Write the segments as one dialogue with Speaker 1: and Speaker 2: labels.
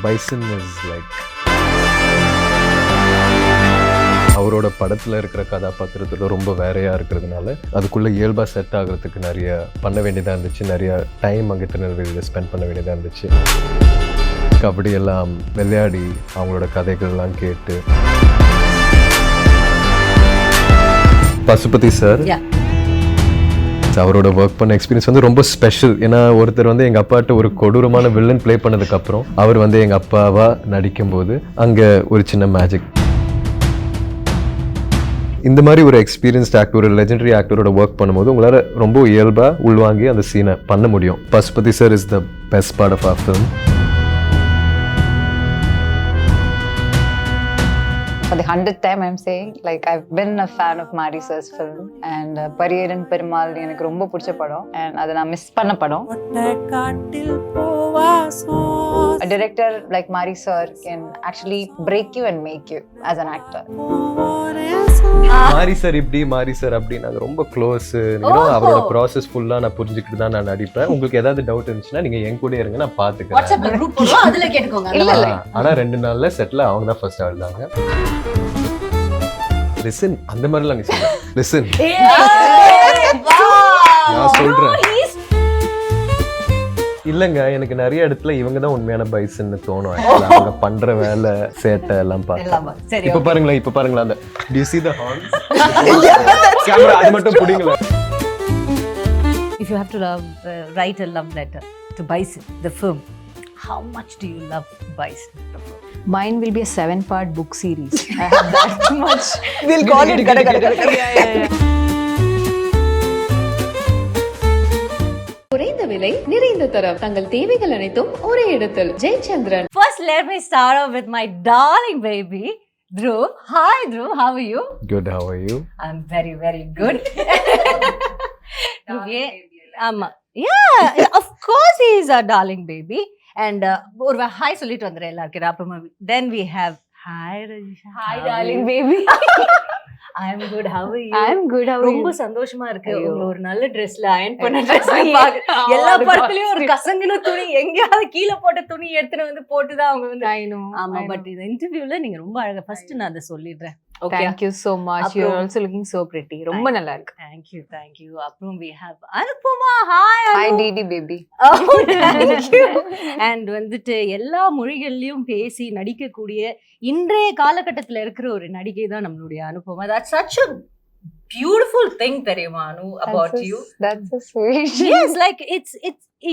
Speaker 1: Bison is like அவரோட படத்தில் இருக்கிற கதாபாத்திரத்தில் ரொம்ப வேறையாக இருக்கிறதுனால அதுக்குள்ளே இயல்பாக செட் ஆகிறதுக்கு நிறைய பண்ண வேண்டியதாக இருந்துச்சு. நிறைய டைம் அங்கே திருநெல்வேலியில் ஸ்பெண்ட் பண்ண வேண்டியதாக இருந்துச்சு. கபடியெல்லாம் விளையாடி அவங்களோட கதைகள்லாம் கேட்டு. பசுபதி சார் அவரோட ஒர்க் பண்ண எக்ஸ்பீரியன்ஸ் வந்து ரொம்ப ஸ்பெஷல். ஏன்னா ஒருத்தர் வந்து எங்கள் அப்பாட்ட ஒரு கொடூரமான வில்லன் ப்ளே பண்ணதுக்கப்புறம் அவர் வந்து எங்கள் அப்பாவாக நடிக்கும்போது அங்கே ஒரு சின்ன மேஜிக். இந்த மாதிரி ஒரு எக்ஸ்பீரியன்ஸ்ட் ஆக்டர், ஒரு லெஜெண்டரி ஆக்டரோட ஒர்க் பண்ணும்போது உங்களால் ரொம்ப இயல்பாக உள்வாங்கி அந்த சீனை பண்ண முடியும். Pasupathi sir is the best part of our film.
Speaker 2: For the 100th time I'm saying, like I've been a fan of Mari sir's film and Pariyeran Perumal எனக்கு ரொம்ப பிடிச்ச படம் and அதை நான் மிஸ் பண்ண படம். A director like Mari sir can actually break you and make you as an actor.
Speaker 1: மாரி sir இப்படி மாரி சார் அப்படி நாங்கள் ரொம்ப க்ளோஸ். அவரோட ப்ராசஸ் ஃபுல்லாக நான் புரிஞ்சுக்கிட்டு தான் நான் நடிப்பேன். உங்களுக்கு ஏதாவது டவுட் இருந்துச்சுன்னா நீங்கள் என் கூட இருங்க, நான் பார்த்துக்கிறேன். ஆனால் 2 நாளில் செட்டில் அவங்க தான் ஃபர்ஸ்ட் ஆடுதாங்க. லிசன் அந்த மாதிரிலாம் நீ சொல்ல லிசன் நான் சொல்கிறேன். இல்லைங்க, எனக்கு நிறைய இடத்துல இவங்க தான் உண்மையான பைசன்னு தோணும். அவங்க பண்ற வேலை சேட்டை எல்லாம் பார்த்தா இப்ப பாருங்களா அந்த do you see the horns? Camera அது மட்டும் புடிங்களா.
Speaker 3: If you have to write a love letter to Bison the film, how much do you love Bison the film?
Speaker 2: Mine will be a 7-part book series. I have that much.
Speaker 4: We'll call it yeah.
Speaker 5: குறைந்த விலை நிறைந்த தரம் தங்கள் தேவைகள் அனைத்தும் ஒரே இடத்தில். Jayachandran.
Speaker 3: First let me start off with my darling baby Dhruv. Hi Dhruv, how are you?
Speaker 1: Good, how are you?
Speaker 3: I'm very very good. Yeah, of course he is a darling baby. And ஒரு hi சொல்லிட்டு வந்துறேன் எல்லாருக்கும். அப்புறமா then we have hi Rajisha.
Speaker 2: Hi darling baby.
Speaker 3: I'm good, how are you?
Speaker 2: I'm good, how are you?
Speaker 3: ரொம்ப சந்தோஷமா இருக்கு. உங்களை ஒரு நல்ல ட்ரெஸ்ல அயர்ன் பண்ண ட்ரெஸ்ல பாக்க எல்லா படத்துலயும் ஒரு கசங்கின துணி எங்கயாவது கீழே போட்ட துணி எடுத்துட்டு வந்து போட்டுதான் அவங்க வந்து.
Speaker 2: I know.
Speaker 3: ஆமா, பட் இந்த இன்டர்வியூல நீங்க ரொம்ப அழகா. ஃபர்ஸ்ட் நான் அதை சொல்லிடுறேன். Okay,
Speaker 2: thank you so much. You're also looking so pretty. ரொம்ப நல்லா இருக்கு.
Speaker 3: Thank you. அப்புறம் we have Anupama. Hi
Speaker 2: Didi baby.
Speaker 3: Oh, thank you. And வந்துட்டு எல்லா மொழிகள்லயும் பேசி நடிக்கக்கூடிய இன்றைய காலகட்டத்துல இருக்கிற ஒரு நடிகை தான் நம்மளுடைய Anupama. That's such a beautiful thing தெரியுமா அனு about you.
Speaker 2: That's so sweet.
Speaker 3: Yes, like it's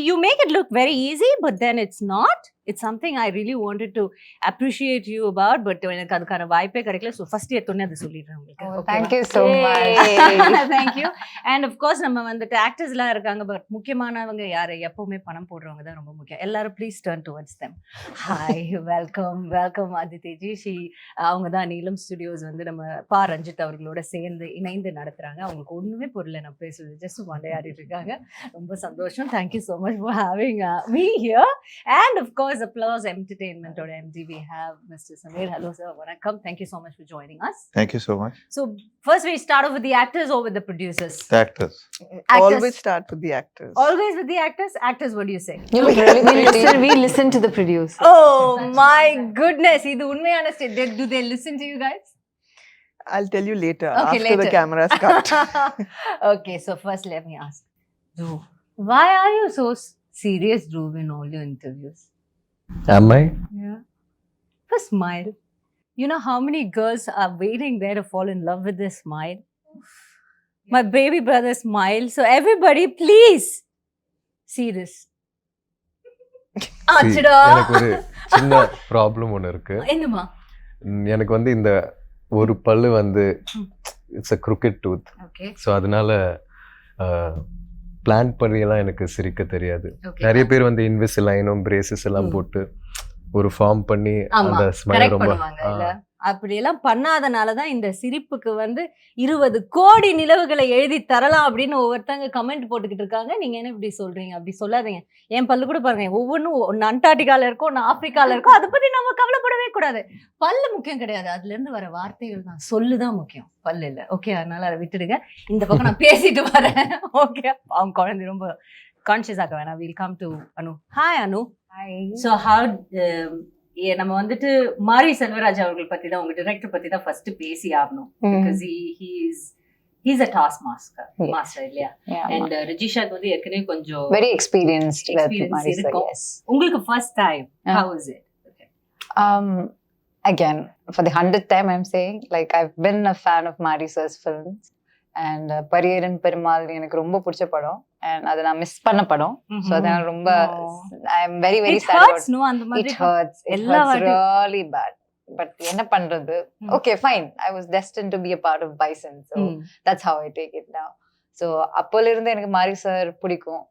Speaker 3: you make it look very easy, but then it's not. It's something I really wanted to appreciate you about, but எனக்கு அதுக்கான வாய்ப்பே கிடைக்கல. So first எடுத்தோன்னே அதை சொல்லிடுறேன் உங்களுக்கு.
Speaker 2: Thank you so much.
Speaker 3: Thank you. And of course நம்ம வந்துட்டு ஆக்டர்ஸ்லாம் இருக்காங்க, பட் முக்கியமானவங்க யாரு? எப்பவுமே பணம் போடுறவங்க தான் ரொம்ப முக்கியம். எல்லாரும் please turn towards them. Hi, welcome அதிதிஜி. அவங்க தான் நீலம் ஸ்டுடியோஸ் வந்து நம்ம பா ரஞ்சித் அவர்களோட சேர்ந்து இணைந்து நடத்துறாங்க. அவங்களுக்கு ஒண்ணுமே புரியல நான் பேசுறது, ஜஸ்ட் மண்டையாடிட்டு இருக்காங்க. ரொம்ப சந்தோஷம். Thank you so much for having me here. And of course Applause Entertainment or MD, we have Mr. Samir. Hello sir, welcome. Thank you so much for joining us.
Speaker 6: Thank you so much.
Speaker 3: So first we start off with the actors or with the producers?
Speaker 6: The actors.
Speaker 4: Always start with the actors.
Speaker 3: Always with the actors? Actors, what do you say?
Speaker 2: You look really pretty. We listen to the producer.
Speaker 3: Oh my goodness, idu unmayana state. Do they listen to you guys?
Speaker 4: I'll tell you later,
Speaker 3: okay,
Speaker 4: after
Speaker 3: later.
Speaker 4: The cameras cut.
Speaker 3: Okay, so first let me ask Dhruv, why are you so serious, Dhruv, in all your interviews?
Speaker 1: Am I?
Speaker 3: Yeah. First smile. You know how many girls are waiting there to fall in love with this smile? My baby brother smile. So everybody, please see this.
Speaker 1: எனக்கு ஒரு சின்ன problem ஒன்று இருக்கு.
Speaker 3: என்னமா?
Speaker 1: எனக்கு வந்து இந்த ஒரு பல்லு வந்து it's a crooked tooth.
Speaker 3: Okay.
Speaker 1: So அதனால பிளான் பண்ணியெல்லாம் எனக்கு சிரிக்க தெரியாது. நிறைய பேர் வந்து இன்விசிலைனும் பிரேசஸ் எல்லாம் போட்டு ஒரு ஃபார்ம் பண்ணி அந்த ஸ்மைல் ரொம்ப
Speaker 3: அப்படியெல்லாம் பண்ணாதனாலதான் இந்த சிரிப்புக்கு வந்து 20 கோடி நிலவுகளை எழுதி தரலாம் அப்படின்னு ஒவ்வொருத்தங்க கமெண்ட் போட்டுக்கிட்டு இருக்காங்க. நீங்க என்ன இப்படி சொல்றீங்க? அப்படி சொல்லாதீங்க. என் பல்லு கூட பாருங்க, ஒவ்வொன்றும் ஒன்று அண்டார்டிகால இருக்கும், ஒன்று ஆப்பிரிக்கால இருக்கும். அதை பத்தி நம்ம கவலைப்படவே கூடாது. பல்லு முக்கியம் கிடையாது, அதுல இருந்து வர வார்த்தைகள் தான், சொல்லுதான் முக்கியம், பல்லு இல்லை. ஓகே, அதனால அதை விட்டுடுங்க. இந்த பக்கம் நான் பேசிட்டு வரேன். ஓகே, அவங்க குழந்தை ரொம்ப கான்ஷியஸ் ஆக வேணாம். Will come to Anu. Hi Anu.
Speaker 2: Hi.
Speaker 3: So நம்ம வந்துட்டு மாரி செல்வராஜ் அவர்கள் பத்தி தான், உங்க டைரக்டர் பத்தி தான் ஃபர்ஸ்ட் பேசி ஆகணும். Because he's a task master இல்லையா?
Speaker 2: Yeah.
Speaker 3: And ரஜிஷாக்கு வந்து ஏற்கனவே கொஞ்சம்
Speaker 2: Very experienced with
Speaker 3: experience
Speaker 2: Marisa,
Speaker 3: இருக்கும்.
Speaker 2: yes.
Speaker 3: உங்களுக்கு first time how is it?
Speaker 2: Again, for the 100th time, I'm saying, like, I've been a fan of Marisa's films. And Pariyerum Perumal எனக்கு ரொம்ப பிடிச்ச படம். And அதை நான் மிஸ் பண்ண படம். So அதனால ரொம்ப I'm very very
Speaker 3: It
Speaker 2: sad
Speaker 3: hurts,
Speaker 2: about
Speaker 3: no? அந்த
Speaker 2: it.
Speaker 3: மாதிரி
Speaker 2: Hurts. It
Speaker 3: எல்லா
Speaker 2: hurts
Speaker 3: வாட்டியும்.
Speaker 2: really bad. But என்ன பண்றது? Okay, fine. I was destined to be a part of Bison. So that's how I take it now. So அப்போல இருந்து எனக்கு மாரி சார் பிடிக்கும்.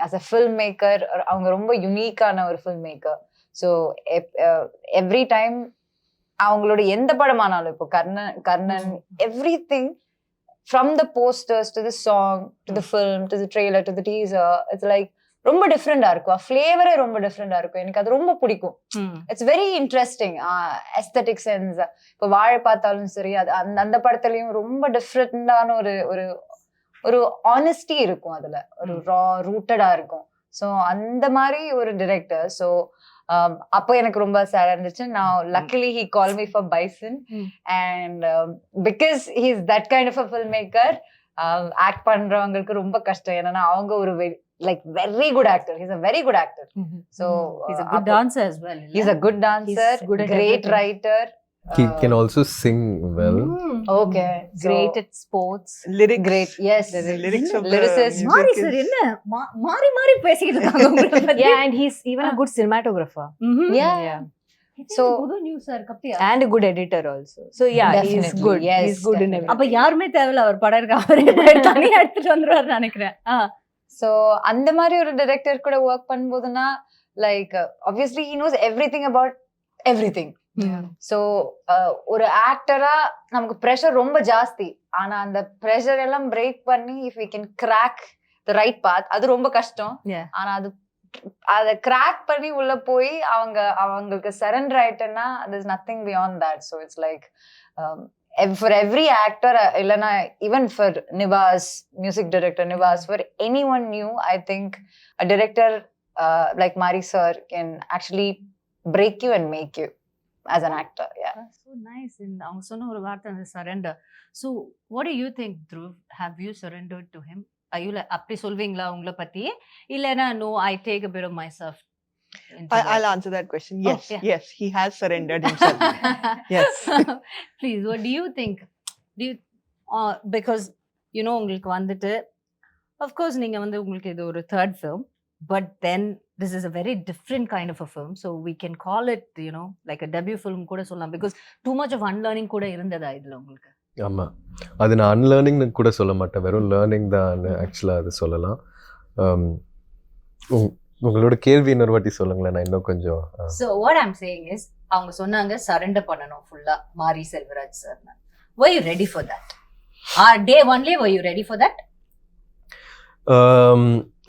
Speaker 2: As a filmmaker, அவங்க ரொம்ப யூனிக்கான ஒரு filmmaker. So every time அவங்களோட எந்த படமானாலும், இப்போ Karnan everything from the posters to the song to the film to the trailer to the teaser, it's like ரொம்ப டிஃப்ரெண்டா இருக்கும். ஃப்ளேவரே ரொம்ப டிஃப்ரெண்டா இருக்கும். எனக்கு அது ரொம்ப பிடிக்கும். It's very interesting aesthetic sense. இப்போ வாழை பார்த்தாலும் சரி, அது அந்த படத்துலயும் ரொம்ப டிஃப்ரெண்டான ஒரு ஒரு ஒரு ஆனஸ்டி இருக்கும். அதுல ஒரு ரா ரூட்டடா இருக்கும். ஸோ அந்த மாதிரி ஒரு டிரெக்டர். ஸோ அப்போ எனக்கு ரொம்ப சேடா இருந்துச்சு. நான் luckily he called me for Bison. And because he's that kind of a filmmaker, act பண்றவங்களுக்கு ரொம்ப கஷ்டம். ஏன்னா அவங்க ஒரு like very good actor. He's a very good actor. So
Speaker 3: he's a good dancer as well.
Speaker 2: He's a good dancer,
Speaker 3: good at
Speaker 2: great
Speaker 3: everything.
Speaker 2: writer.
Speaker 1: He can also sing well.
Speaker 2: Okay,
Speaker 3: Great at sports.
Speaker 4: Lyrics.
Speaker 2: Great, yes.
Speaker 4: The lyrics of
Speaker 2: Lyricist.
Speaker 4: the
Speaker 3: மாரி
Speaker 4: music
Speaker 3: sir
Speaker 4: is...
Speaker 3: என்ன மாறி பேசிக்கிட்டு இருக்காங்க உங்களை பத்தி.
Speaker 6: Yeah, and he's even a good cinematographer.
Speaker 2: Yeah.
Speaker 3: So
Speaker 2: So-
Speaker 3: புது நியூஸா இருக்கு அப்படியே.
Speaker 6: And a good editor also. So yeah, he's
Speaker 2: Definitely,
Speaker 6: good.
Speaker 2: yes,
Speaker 6: He's good in
Speaker 2: definitely.
Speaker 6: everything.
Speaker 3: அப்ப யாருமே தேவையில்ல, அவர் படம் இருக்க அவரே தனியா எடுத்துட்டு வந்துருவாரு நினைக்கிறேன்.
Speaker 2: So அந்த மாதிரி ஒரு டைரக்டர் கூட ஒர்க் பண்ணும்போதுனா, like obviously he knows everything about everything. So ஒரு ஆக்டரா நமக்கு ப்ரெஷர் ரொம்ப ஜாஸ்தி. ஆனா அந்த ப்ரெஷர் எல்லாம் பிரேக் பண்ணி if we can crack the right path, அது ரொம்ப கஷ்டம். ஆனா அதை கிராக் பண்ணி உள்ள போய் அவங்களுக்கு surrender ஆயிட்டேன்னா there's nothing beyond that. So it's like for every actor, இல்லைன்னா even for Nivas, music director Nivas, for anyone new, I think a director like Mari sir can actually break you and make you as an actor. Yeah.
Speaker 3: That's so nice. And அவங்க சொன்ன ஒரு வார்த்தை அந்த surrender. So what do you think, Dhruv? Have you surrendered to him? Are you like அப்படி சொல்வீங்களா உங்களை பத்தி? இல்லைன்னா no, I take a bit of myself.
Speaker 4: I'll answer that question. Yes,
Speaker 3: yeah.
Speaker 4: yes, he has surrendered himself. Yes.
Speaker 3: Please, what do you think? Do you because you know உங்களுக்கு வந்துட்டு of course நீங்க வந்து உங்களுக்கு இது ஒரு third film, but then this is a very different kind of a film, so we can call it, you know, like a debut film கூட சொல்லலாம், because too much of unlearning கூட இருந்ததா இதுல உங்களுக்கு?
Speaker 1: ஆமா, அது நான் அன்லேர்னிங்னு கூட சொல்ல மாட்டேன், வெறும் லேர்னிங் தான் ஆக்சுவலாக அது சொல்லலாம். உங்களோட கேள்வி இன்னொரு வாட்டி சொல்லுங்களேன், நான் இன்னும் கொஞ்சம்.
Speaker 3: So what I'm saying is அவங்க சொன்னாங்க சரண்டர் பண்ணணும் ஃபுல்லா மாரி Selvaraj sir. Were you ready for that? Day only were you ready for that?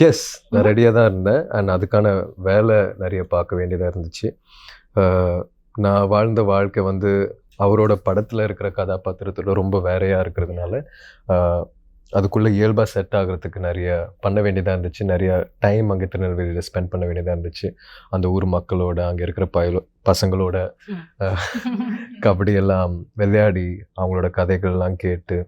Speaker 1: Yes, நான் ரெடியாக தான் இருந்தேன். அண்ட் அதுக்கான வேலை நிறைய பார்க்க வேண்டியதாக இருந்துச்சு. நான் வாழ்ந்த வாழ்க்கை வந்து அவரோட படத்தில் இருக்கிற கதாபாத்திரத்தோட ரொம்ப வேறையாக இருக்கிறதுனால அதுக்குள்ளே இயல்பாக செட் ஆகிறதுக்கு நிறைய பண்ண வேண்டியதாக இருந்துச்சு. நிறைய டைம் அங்கே திருநெல்வேலியில் ஸ்பெண்ட் பண்ண வேண்டியதாக இருந்துச்சு. அந்த ஊர் மக்களோட, அங்கே இருக்கிற பசங்களோட கபடியெல்லாம் விளையாடி அவங்களோட கதைகள்லாம் கேட்டு.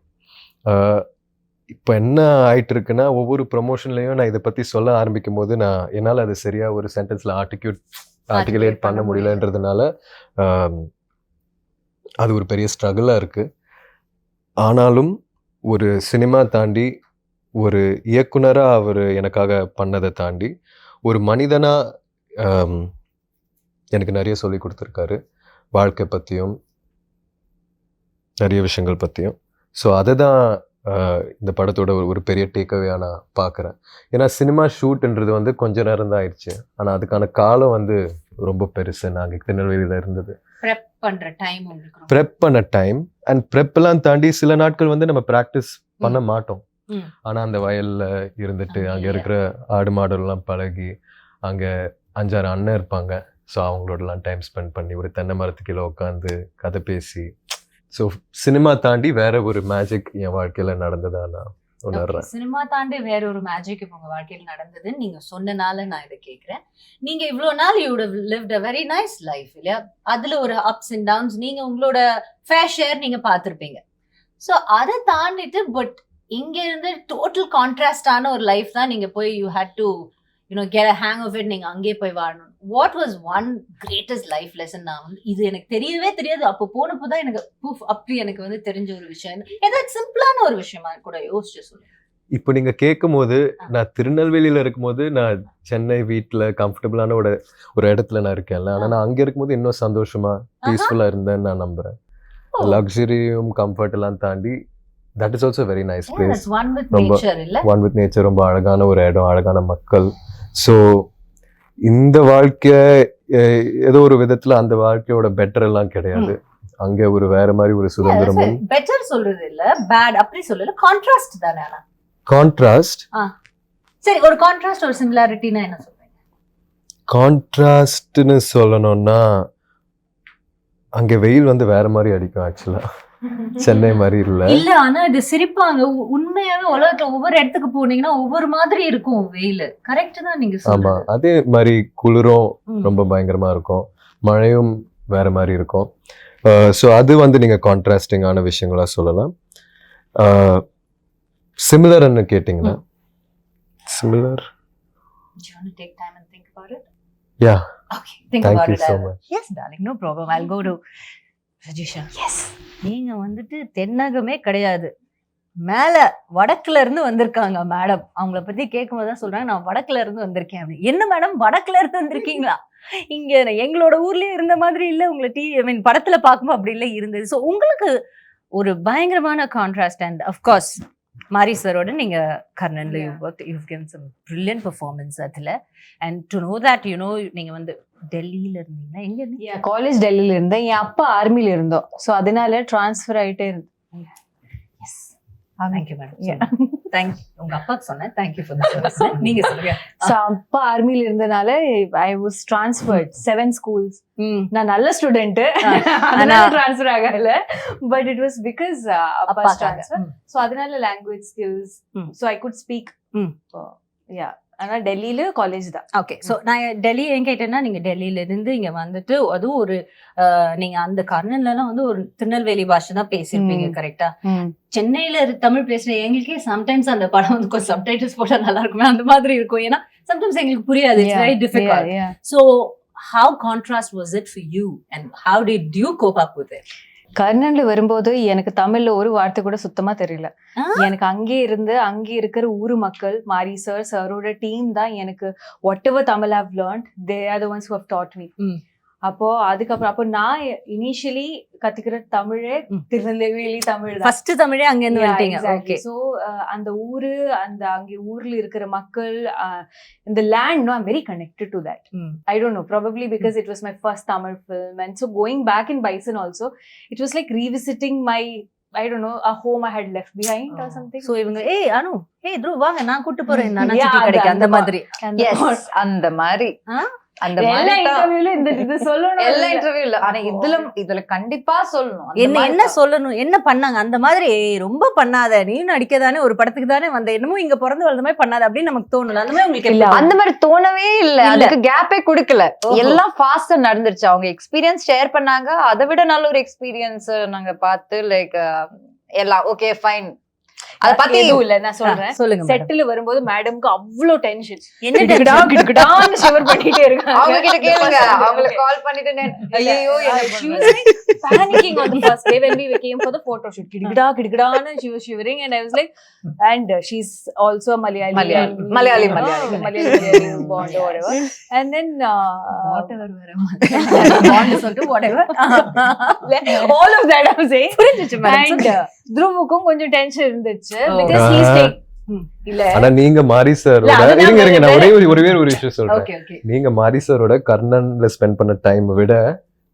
Speaker 1: இப்போ என்ன ஆயிட்டு இருக்குன்னா, ஒவ்வொரு ப்ரொமோஷன்லேயும் நான் இதை பற்றி சொல்ல ஆரம்பிக்கும் போது என்னால் அது சரியாக ஒரு சென்டென்ஸில் ஆர்டிகுலேட் பண்ண முடியலன்றதுனால அது ஒரு பெரிய ஸ்ட்ரகிளாக இருக்குது. ஆனாலும் ஒரு சினிமா தாண்டி, ஒரு இயக்குனராக அவர் எனக்காக பண்ணதை தாண்டி, ஒரு மனிதனாக எனக்கு நிறைய சொல்லி கொடுத்துருக்காரு, வாழ்க்கை பற்றியும் நிறைய விஷயங்கள் பற்றியும். ஸோ அதை தான் இந்த படத்தோட ஒரு பெரிய டேக்அவேயாக நான் பார்க்குறேன். ஏன்னா சினிமா ஷூட்ன்றது வந்து கொஞ்ச நேரம் தான் ஆயிடுச்சு, ஆனால் அதுக்கான காலம் வந்து ரொம்ப பெருசு. நாங்கள் திருநெல்வேலியில் இருந்தது
Speaker 3: ப்ரெப் பண்ணுற டைம்,
Speaker 1: ப்ரெப் பண்ண டைம். அண்ட் ப்ரெப்லாம் தாண்டி சில நாட்கள் வந்து நம்ம ப்ராக்டிஸ் பண்ண மாட்டோம். ஆனால் அந்த வயலில் இருந்துட்டு அங்கே இருக்கிற ஆடு மாடெல்லாம் பழகி, அங்கே 5-6 அண்ணன் இருப்பாங்க. ஸோ அவங்களோடலாம் டைம் ஸ்பெண்ட் பண்ணி ஒரு தென்னை மரத்துக்கீழே உட்காந்து கதை பேசி, ஸோ சினிமா தாண்டி வேற ஒரு மேஜிக் என் வாழ்க்கையில் நடந்ததா நான் உணர்றேன்.
Speaker 3: சினிமா தாண்டி வேற ஒரு மேஜிக் உங்க வாழ்க்கையில் நடந்ததுன்னு நீங்க சொன்னனால நான் இதை கேட்கிறேன். நீங்க இவ்வளவு நாள் you would have lived a very nice life இல்லையா? அதுல ஒரு அப்ஸ் அண்ட் டவுன்ஸ் நீங்க உங்களோட ஃபேர் ஷேர் நீங்க பார்த்திருப்பீங்க. ஸோ அதை தாண்டிட்டு பட் இங்க இருந்து டோட்டல் கான்ட்ராஸ்டான ஒரு லைஃப் தான் நீங்க போய் you had to get a hang of it. நீங்க அங்கே போய் வாழணும். What was one greatest life lesson? நான் வந்து இது எனக்கு தெரியவே தெரியாது, அப்போ போனப்போதான் எனக்கு அப்படி எனக்கு வந்து தெரிஞ்ச ஒரு விஷயம். ஏதாவது சிம்பிளான ஒரு விஷயமா கூட யோசிச்சு சொல்லுங்க.
Speaker 1: இப்போ நீங்க கேட்கும் போது நான் திருநெல்வேலியில இருக்கும்போது நான் சென்னை வீட்டில் கம்ஃபர்டபுளான ஒரு இடத்துல நான் இருக்கேன்ல, ஆனால் நான் அங்கே இருக்கும்போது இன்னும் சந்தோஷமா பீஸ்ஃபுல்லா இருந்தேன்னு நான் நம்புறேன். லக்ஸரியும் கம்ஃபர்ட் எல்லாம் தாண்டி that is also very nice place. One with nature, ரொம்ப அழகான ஒரு இடம், அழகான மக்கள். ஸோ இந்த வாழ்க்கை ஏதோ ஒரு விதத்துல அந்த வாழ்க்கையோட பெட்டர் எல்லாம் கிடையாது. அங்க ஒரு வேற மாதிரி ஒரு சுதந்திரமும்
Speaker 3: பெட்டர் சொல்றது இல்ல, பேட் அப்படி சொல்லல, கான்ட்ராஸ்ட் தானே.
Speaker 1: கான்ட்ராஸ்ட்.
Speaker 3: சரி, ஒரு கான்ட்ராஸ்ட் ஒரு சிமிலாரிட்டினா என்ன சொல்றீங்க?
Speaker 1: கான்ட்ராஸ்ட்னு சொல்லணும்னா அங்க வெயில் வந்து வேற மாதிரி அடிக்கும். ஆக்சுவலா சென்னை மாதிரி இல்ல.
Speaker 3: ஆனா இது சிரிப்பாங்க. உண்மையாவே உலகத்துல ஒவ்வொரு இடத்துக்கு போனீங்கன்னா ஒவ்வொரு மாதிரி இருக்கும் வெயில். கரெக்ட் தான் நீங்க சொல்றது.
Speaker 1: ஆமா, அதே மாதிரி குளிரும் ரொம்ப பயங்கரமா இருக்கும், மழையும் வேற மாதிரி இருக்கும். ஸோ அது வந்து நீங்க கான்ட்ராஸ்டிங்கான விஷயங்களா சொல்லலாம். சிமிலர்னு கேட்டீங்கன்னா similar. Yeah.
Speaker 3: Okay, think
Speaker 1: Thank
Speaker 3: about
Speaker 1: you
Speaker 3: it.
Speaker 1: so much.
Speaker 3: Yes, darling, no problem. I'll go to Rajisha. Yes. நீங்க வந்துட்டு தென்னகமே கிடையாது, மேல வடக்குல இருந்து வந்திருக்காங்க மேடம். அவங்கள பத்தி கேட்கும்போது தான் சொல்றாங்க நான் வடக்குல இருந்து வந்திருக்கேன் அப்படின்னு. என்ன மேடம் வடக்குல இருந்து வந்திருக்கீங்களா? இங்க எங்களோட ஊர்லயே இருந்த மாதிரி இல்ல, உங்களை படத்துல பார்க்கும்போது அப்படி இல்லை இருந்தது. ஸோ உங்களுக்கு ஒரு பயங்கரமான கான்ட்ராஸ்ட். அண்ட் அஃப்கோர்ஸ் மாரி சரோட நீங்க கர்ணன்ல you've given some brilliant performance அதுல. and to know that நீங்க வந்து டெல்லியில இருந்தீங்கன்னா எங்க இருந்தீங்க?
Speaker 6: காலேஜ் டெல்லியில இருந்தேன், என் அப்பா ஆர்மில இருந்தோம். ஸோ அதனால டிரான்ஸ்ஃபர் ஆயிட்டே இருந்தேன்.
Speaker 3: Thank you madam. தேங்க்யூ. உங்க அப்பாக்கு சொன்னேன் தேங்க்யூ ஃபார் தி சர்வீஸ். நீங்க சொல்லுங்க.
Speaker 6: ஸோ அப்பா ஆர்மில இருந்தனால ஐ வாஸ் டிரான்ஸ்ஃபர்ட் 7 schools. நான் நல்ல ஸ்டூடெண்ட், அதனால டிரான்ஸ்ஃபர் ஆகல. பட் இட் வாஸ் பிகாஸ் அப்பா டிரான்ஸ்ஃபர். ஸோ அதனால language skills, so I could speak. Yeah, ஆனா டெல்லியில காலேஜ் தான்.
Speaker 3: ஓகே, ஸோ நான் டெல்லி ஏன் கேட்டேன்னா நீங்க டெல்லியில இருந்து இங்க வந்துட்டு அதுவும் ஒரு நீங்க அந்த கர்ணன்லாம் வந்து ஒரு திருநெல்வேலி பாஷை தான் பேசியிருப்பீங்க கரெக்டா? சென்னையில தமிழ் பேசுற எங்களுக்கே சம்டைம்ஸ் அந்த படம் வந்து கொஞ்சம் சப்டைட்டில்ஸ் போட்டா நல்லா இருக்குமே அந்த மாதிரி இருக்கும். ஏன்னா சம்டைம்ஸ் எங்களுக்கு புரியாது. It's very difficult. So how contrast was it for you and how did you cope up with it?
Speaker 6: கர்ணன்ல வரும்போது எனக்கு தமிழ்ல ஒரு வார்த்தை கூட சுத்தமா தெரியல. எனக்கு அங்கே இருக்கிற ஊரு மக்கள், மாரி சார் சரோட டீம் தான் எனக்கு whatever Tamil I've learned, they are the ones who have taught me. அப்போ அதுக்கப்புறம் நான் இனிஷியலி கத்துக்கிற தமிழே திருநெல்வேலி தமிழ் தான்.
Speaker 3: ஃபர்ஸ்ட் தமிழே அங்க இருந்து வந்துட்டீங்க. ஓகே,
Speaker 6: சோ அந்த ஊரு, அந்த அங்க ஊர்ல இருக்கிற மக்கள், இந்த land, no, I'm very connected to that. I don't know, probably because it was my first Tamil film, and so going back in Bison also, it was like revisiting my, I don't know, a home I had left behind or something.
Speaker 3: So இவங்க அனு Dhruv வாங்க நான் கூட்டி போறேன் நான் city கடைக்கு அந்த மாதிரி.
Speaker 2: S, அந்த மாதிரி அந்த
Speaker 6: எல்லா இன்டர்வியூல இது சொல்லணும்.
Speaker 2: எல்லா இன்டர்வியூல. ஆனா இதுல கண்டிப்பா சொல்லணும்.
Speaker 3: என்ன சொல்லணும், என்ன பண்ணாங்க அந்த மாதிரி. ரொம்ப பண்ணாத, நீ நடிக்கதானே, ஒரு படத்துக்கு தானே வந்த, என்னமோ இங்க பிறந்து வளர்ந்த மாதிரி பண்ணாத அப்படின்னு நமக்கு தோணல. அந்த மாதிரி உங்களுக்கு
Speaker 2: இல்ல, அந்த மாதிரி தோணவே இல்ல. அதுக்கு கேப்பே கொடுக்கல. எல்லாம் ஃபாஸ்டா நடந்துருச்சு. அவங்க எக்ஸ்பீரியன்ஸ் ஷேர் பண்ணாங்க. அதை விட நல்ல ஒரு எக்ஸ்பீரியன்ஸ் நாங்க பார்த்து லைக் எல்லாம் ஓகே ஃபைன்.
Speaker 6: அத பத்தி எதுவும் இல்ல, நான் சொல்றேன்.
Speaker 3: சொல்லுங்க.
Speaker 6: செட்டில் வரும்போது மேடம்க்கு அவ்ளோ டென்ஷன், என்ன கிடகிடான்னு ஷிவர் பண்ணிட்டே இருக்காங்க.
Speaker 2: அவங்க கிட்ட கேளுங்க, அவங்களுக்கு கால் பண்ணிட்டு ஐயோ
Speaker 6: she was like panicking on the first day when we came for the photo shoot. கிடகிடான்னு she was shivering and I was like, and she's also a Malayali bond or whatever, and then
Speaker 3: whatever bond சொல்லிட்டு whatever
Speaker 6: all of that I'm saying. and Dhruvukkum கொஞ்சம் tension இருந்துச்சு because he's like இல்ல.
Speaker 1: ஆனா நீங்க மாரி சாரோட இருங்க நான் ஒரே ஒரு விஷயம் சொல்றேன். நீங்க மாரி சாரோட கர்ணன்ல ஸ்பெண்ட் பண்ண டைம் விட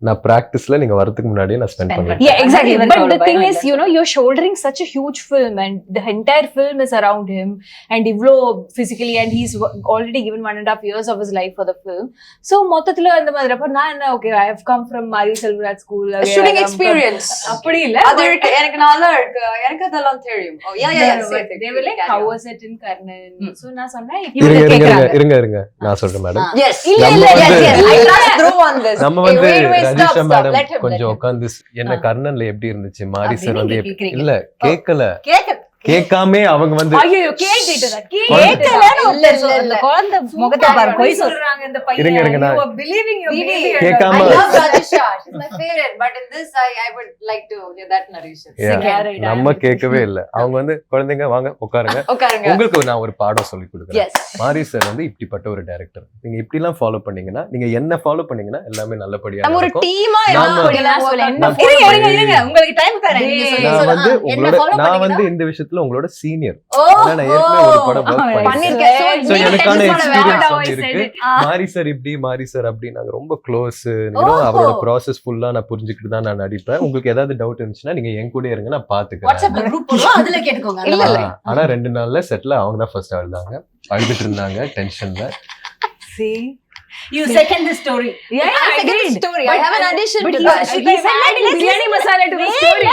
Speaker 1: நான் பிராக்டிஸ்ல நீங்க வரதுக்கு முன்னாடியே நான் ஸ்பெண்ட் பண்ணிட்டேன்.
Speaker 6: Yeah, exactly.
Speaker 3: Even
Speaker 6: But
Speaker 3: though
Speaker 6: the thing
Speaker 3: Bison
Speaker 6: is,
Speaker 3: is-
Speaker 6: you know, you're shouldering such a huge film, and the entire film is around him, and Ivlo physically, and he's already given 1.5 years of his life for the film. So, மொத்தத்துல அந்த மாதிரி அப்ப நான் என்ன, okay, I have come from Mari Selvaraj school.
Speaker 2: Shooting experience.
Speaker 6: அப்படி இல்ல.
Speaker 2: அது இருக்கு, எனக்கு நல்லா இருக்கு, எனக்கு அதெல்லாம் தெரியும். Oh yeah, yeah, yeah.
Speaker 6: They were like, how was it in Karnan? So நான் சொன்னேன்,
Speaker 1: இருங்க நான் சொல்றேன் மேடம்.
Speaker 2: Yes.
Speaker 1: நம்ம
Speaker 2: Yes.
Speaker 1: வந்து-
Speaker 2: I trust Dhruv on this.
Speaker 1: நம்ம
Speaker 2: Okay,
Speaker 1: வந்து
Speaker 2: wait,
Speaker 1: Rajisha
Speaker 2: stop.
Speaker 1: Madam
Speaker 2: Let him.
Speaker 1: கொஞ்சம் உட்காந்து என்ன கர்ணன்ல எப்படி இருந்துச்சு, மாரி சார் வந்து
Speaker 3: நீங்க கேக்குறீங்க.
Speaker 1: இல்ல கேட்கல,
Speaker 2: கேக்க
Speaker 1: கேட்காமே அவங்க வந்து
Speaker 6: ஐயோ கேட்டுட்டா
Speaker 3: கேட்கலன்னு
Speaker 2: இல்ல,
Speaker 3: ஒருத்தர்
Speaker 2: இல்ல,
Speaker 3: அந்த
Speaker 2: இல்ல.
Speaker 3: குழந்தை முகத்தை பாரு, பொய் சொல்றாங்க.
Speaker 6: சொல்றாங்க இந்த பையன்.
Speaker 1: இருங்க, நான்
Speaker 6: You are believing your
Speaker 2: Didi,
Speaker 6: baby.
Speaker 1: கேட்காம-
Speaker 2: I love Rajisha. She's my favorite. But in this, I would like to hear that narration.
Speaker 1: Yeah.
Speaker 6: Second.
Speaker 1: நம்ம கேட்கவே இல்ல. அவங்க வந்து குழந்தைங்க வாங்க உட்காருங்க,
Speaker 2: உட்காருங்க.
Speaker 1: உங்களுக்கு நான் ஒரு பாடம் சொல்லி கொடுக்குறேன்.
Speaker 2: Yes.
Speaker 1: மாரி சார் வந்து இப்படிப்பட்ட ஒரு டைரக்டர், நீங்க இப்படி எல்லாம் ஃபாலோ பண்ணீங்கன்னா, நீங்க என்ன ஃபாலோ பண்ணீங்கன்னா எல்லாமே நல்லபடியா
Speaker 2: நம்ம ஒரு
Speaker 1: நடக்கும்.
Speaker 2: டீமா
Speaker 1: நாம-
Speaker 3: இருங்க, உங்களுக்கு டைம் தரேன். நீங்க சொல்லுங்க.
Speaker 1: நான் வந்து
Speaker 3: என்ன
Speaker 1: உங்களோட
Speaker 3: follow
Speaker 1: நான் வந்து
Speaker 3: பண்ணீங்கன்னா?
Speaker 1: இந்த விஷயத்துல உங்களோட சீனியர்.
Speaker 2: ஓ,
Speaker 1: நான் ஏற்கனவே ஒரு படம் work
Speaker 2: பண்ணிருக்கேன். So,
Speaker 1: So,
Speaker 2: நீங்க
Speaker 1: எனக்கான
Speaker 2: tennis பண்ண
Speaker 1: experience
Speaker 2: வேண்டாம்.
Speaker 1: வந்து இருக்கு. மாரி சார் இப்படி, மாரி சார் அப்படி, நாங்க ரொம்ப க்ளோஸ்.
Speaker 3: ஓஹோ.
Speaker 1: அவரோட ப்ராசஸ் ஃபுல்லா நான் புரிஞ்சுக்கிட்டு தான் நான் நடிப்பேன். உங்களுக்கு ஏதாவது டவுட் இருந்துச்சுன்னா நீங்க என் கூட இருங்க, நான் பாத்துக்கிறேன்.
Speaker 3: வாட்ஸ்அப்ல குரூப் போடுவோம், அதுல கேட்டுக்கோங்க. அந்த
Speaker 2: இல்ல,
Speaker 3: மாதிரி.
Speaker 1: ஆனா 2 நாள்ல செட்ல அவங்க தான் ஃபர்ஸ்ட் அழுதாங்க, அழுதுட்டு இருந்தாங்க டென்ஷன்ல.
Speaker 6: See?
Speaker 3: You second the story.
Speaker 6: Yeah,
Speaker 2: I
Speaker 6: I
Speaker 2: second the
Speaker 6: agreed.
Speaker 2: story. I have an addition
Speaker 6: But
Speaker 2: to
Speaker 6: he-
Speaker 2: that.
Speaker 6: he's adding biryani masala to the
Speaker 3: Wait,
Speaker 6: story.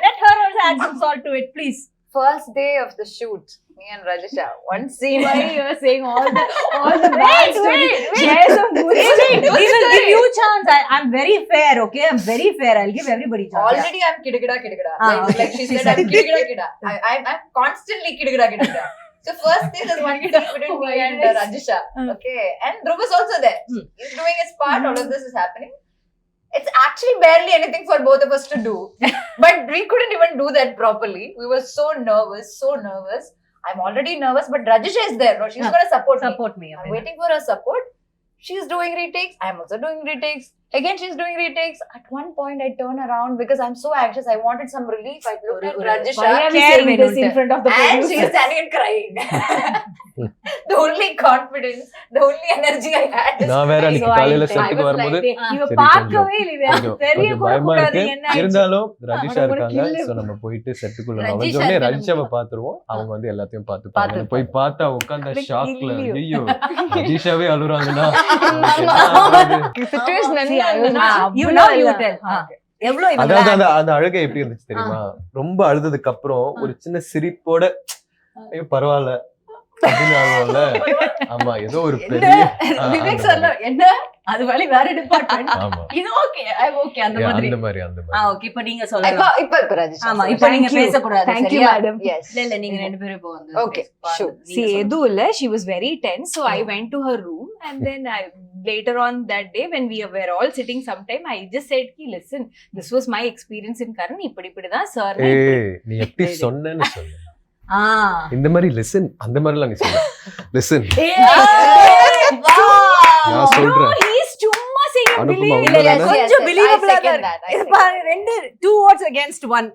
Speaker 3: let her also add some salt to it, please.
Speaker 2: First day of the shoot, me and Rajisha, one scene.
Speaker 6: Why you are saying all the bad stories? Share some good
Speaker 3: We will give you chance. I'm very fair, okay? I'm very fair. I'll give everybody chance.
Speaker 2: Already I'm kidagida.
Speaker 3: Okay.
Speaker 2: Like she said, I'm kidagida. I'm constantly kidagida. So first day there's one scene between me and Rajisha. Okay. And Dhruv is also there. He's doing his part. All of this is happening. It's actually barely anything for both of us to do. But we couldn't even do that properly. We were so nervous. I'm already nervous, but Rajisha is there. No, she's going to support me. I'm waiting for her support. She's doing retakes. I'm also doing retakes. Again, she's doing retakes. At one point, I turn around because I'm so anxious. I wanted some relief. I looked at Rajisha.
Speaker 6: Why are we
Speaker 3: Care
Speaker 6: saying this in front of the
Speaker 2: And
Speaker 6: producer?
Speaker 2: she's standing and crying. The only confidence, the only energy I had is
Speaker 1: நான் வேற
Speaker 2: crying.
Speaker 1: அன்னைக்கு
Speaker 6: So I
Speaker 1: காலையில
Speaker 6: think-
Speaker 1: செட்டுக்கு வரும்போது
Speaker 6: இவ
Speaker 1: சரி,
Speaker 6: பார்க்கவே இல்லையா? தெரிய
Speaker 1: கொஞ்சம்
Speaker 6: கூட
Speaker 1: பயமா
Speaker 6: கூடாது
Speaker 1: இருக்கு.
Speaker 6: என்ன ஆயிடுச்சு.
Speaker 1: இருந்தாலும் ரஜிஷா
Speaker 6: அவனை
Speaker 1: இருக்காங்க,
Speaker 6: கிள்ளு.
Speaker 1: சோ நம்ம போயிட்டு செட்டுக்குள்ள
Speaker 3: ரஜிஷா
Speaker 1: நுழைஞ்ச உடனே
Speaker 3: இருக்காங்க.
Speaker 1: ரஜிஷாவை பாத்துருவோம், அவங்க வந்து எல்லாத்தையும் பாத்துப்பாங்க.
Speaker 2: பாத்துப்பாங்க.
Speaker 1: போய் பார்த்தா உட்கார்ந்த
Speaker 6: அப்படியே
Speaker 1: ஷாக்ல,
Speaker 6: கிள்ளியும்.
Speaker 1: ஐயோ ரஜிஷாவே அழுறாங்கன்னா
Speaker 2: Situation
Speaker 6: See, I was
Speaker 2: என்ன?
Speaker 3: You know, you tell. எவ்வளவு
Speaker 1: அதாவது
Speaker 3: இவங்க
Speaker 1: அந்த அந்த அழுகை எப்படி இருந்துச்சு தெரியுமா? ரொம்ப அழுததுக்கு அப்புறம் ஒரு சின்ன சிரிப்போட ஐயோ பரவாயில்ல அப்படின்னு அழுவோம்ல. ஆமா, ஏதோ ஒரு பெரிய
Speaker 3: விவேக் சொல்ல என்ன அது வழி வேற டிபார்ட்மெண்ட்.
Speaker 1: ஆமா,
Speaker 3: இது ஓகே, ஐ ஓகே அந்த மாதிரி.
Speaker 1: அந்த மாதிரி அந்த மாதிரி.
Speaker 3: ஓகே, இப்போ நீங்க சொல்லலாம்.
Speaker 2: இப்ப Rajisha.
Speaker 3: ஆமா, இப்போ நீங்க
Speaker 6: Thank you.
Speaker 3: பேச கூடாது.
Speaker 6: Thank you,
Speaker 3: சரியா?
Speaker 6: madam.
Speaker 2: Yes.
Speaker 3: இல்ல நீங்க ரெண்டு பேரும் இப்போ வந்து
Speaker 2: Okay, sure.
Speaker 6: See, எதுவும் இல்ல. She was very tense, so I went to her room, and then later on that day when we were all sitting sometime, I just said, listen, this was my experience in Karan. இப்படிதான் sir.
Speaker 1: ஏய், நீ எப்படி சொன்னேன்னு சொல்லு.
Speaker 3: ஆ
Speaker 1: இந்த மாதிரி listen, அந்த மாதிரிலாம் நீ சொல்லு. லிசன், நான் சொல்றேன்.
Speaker 6: He's சும்மா saying
Speaker 1: அனுப்புமா,
Speaker 6: believe.
Speaker 1: உண்மைதானே?
Speaker 2: Yes,
Speaker 3: கொஞ்சம்
Speaker 2: I
Speaker 3: believable-ஆ
Speaker 2: second
Speaker 3: தான்
Speaker 2: that. I
Speaker 3: இது
Speaker 2: second
Speaker 3: பாரு, ரெண்டு 2 words against 1.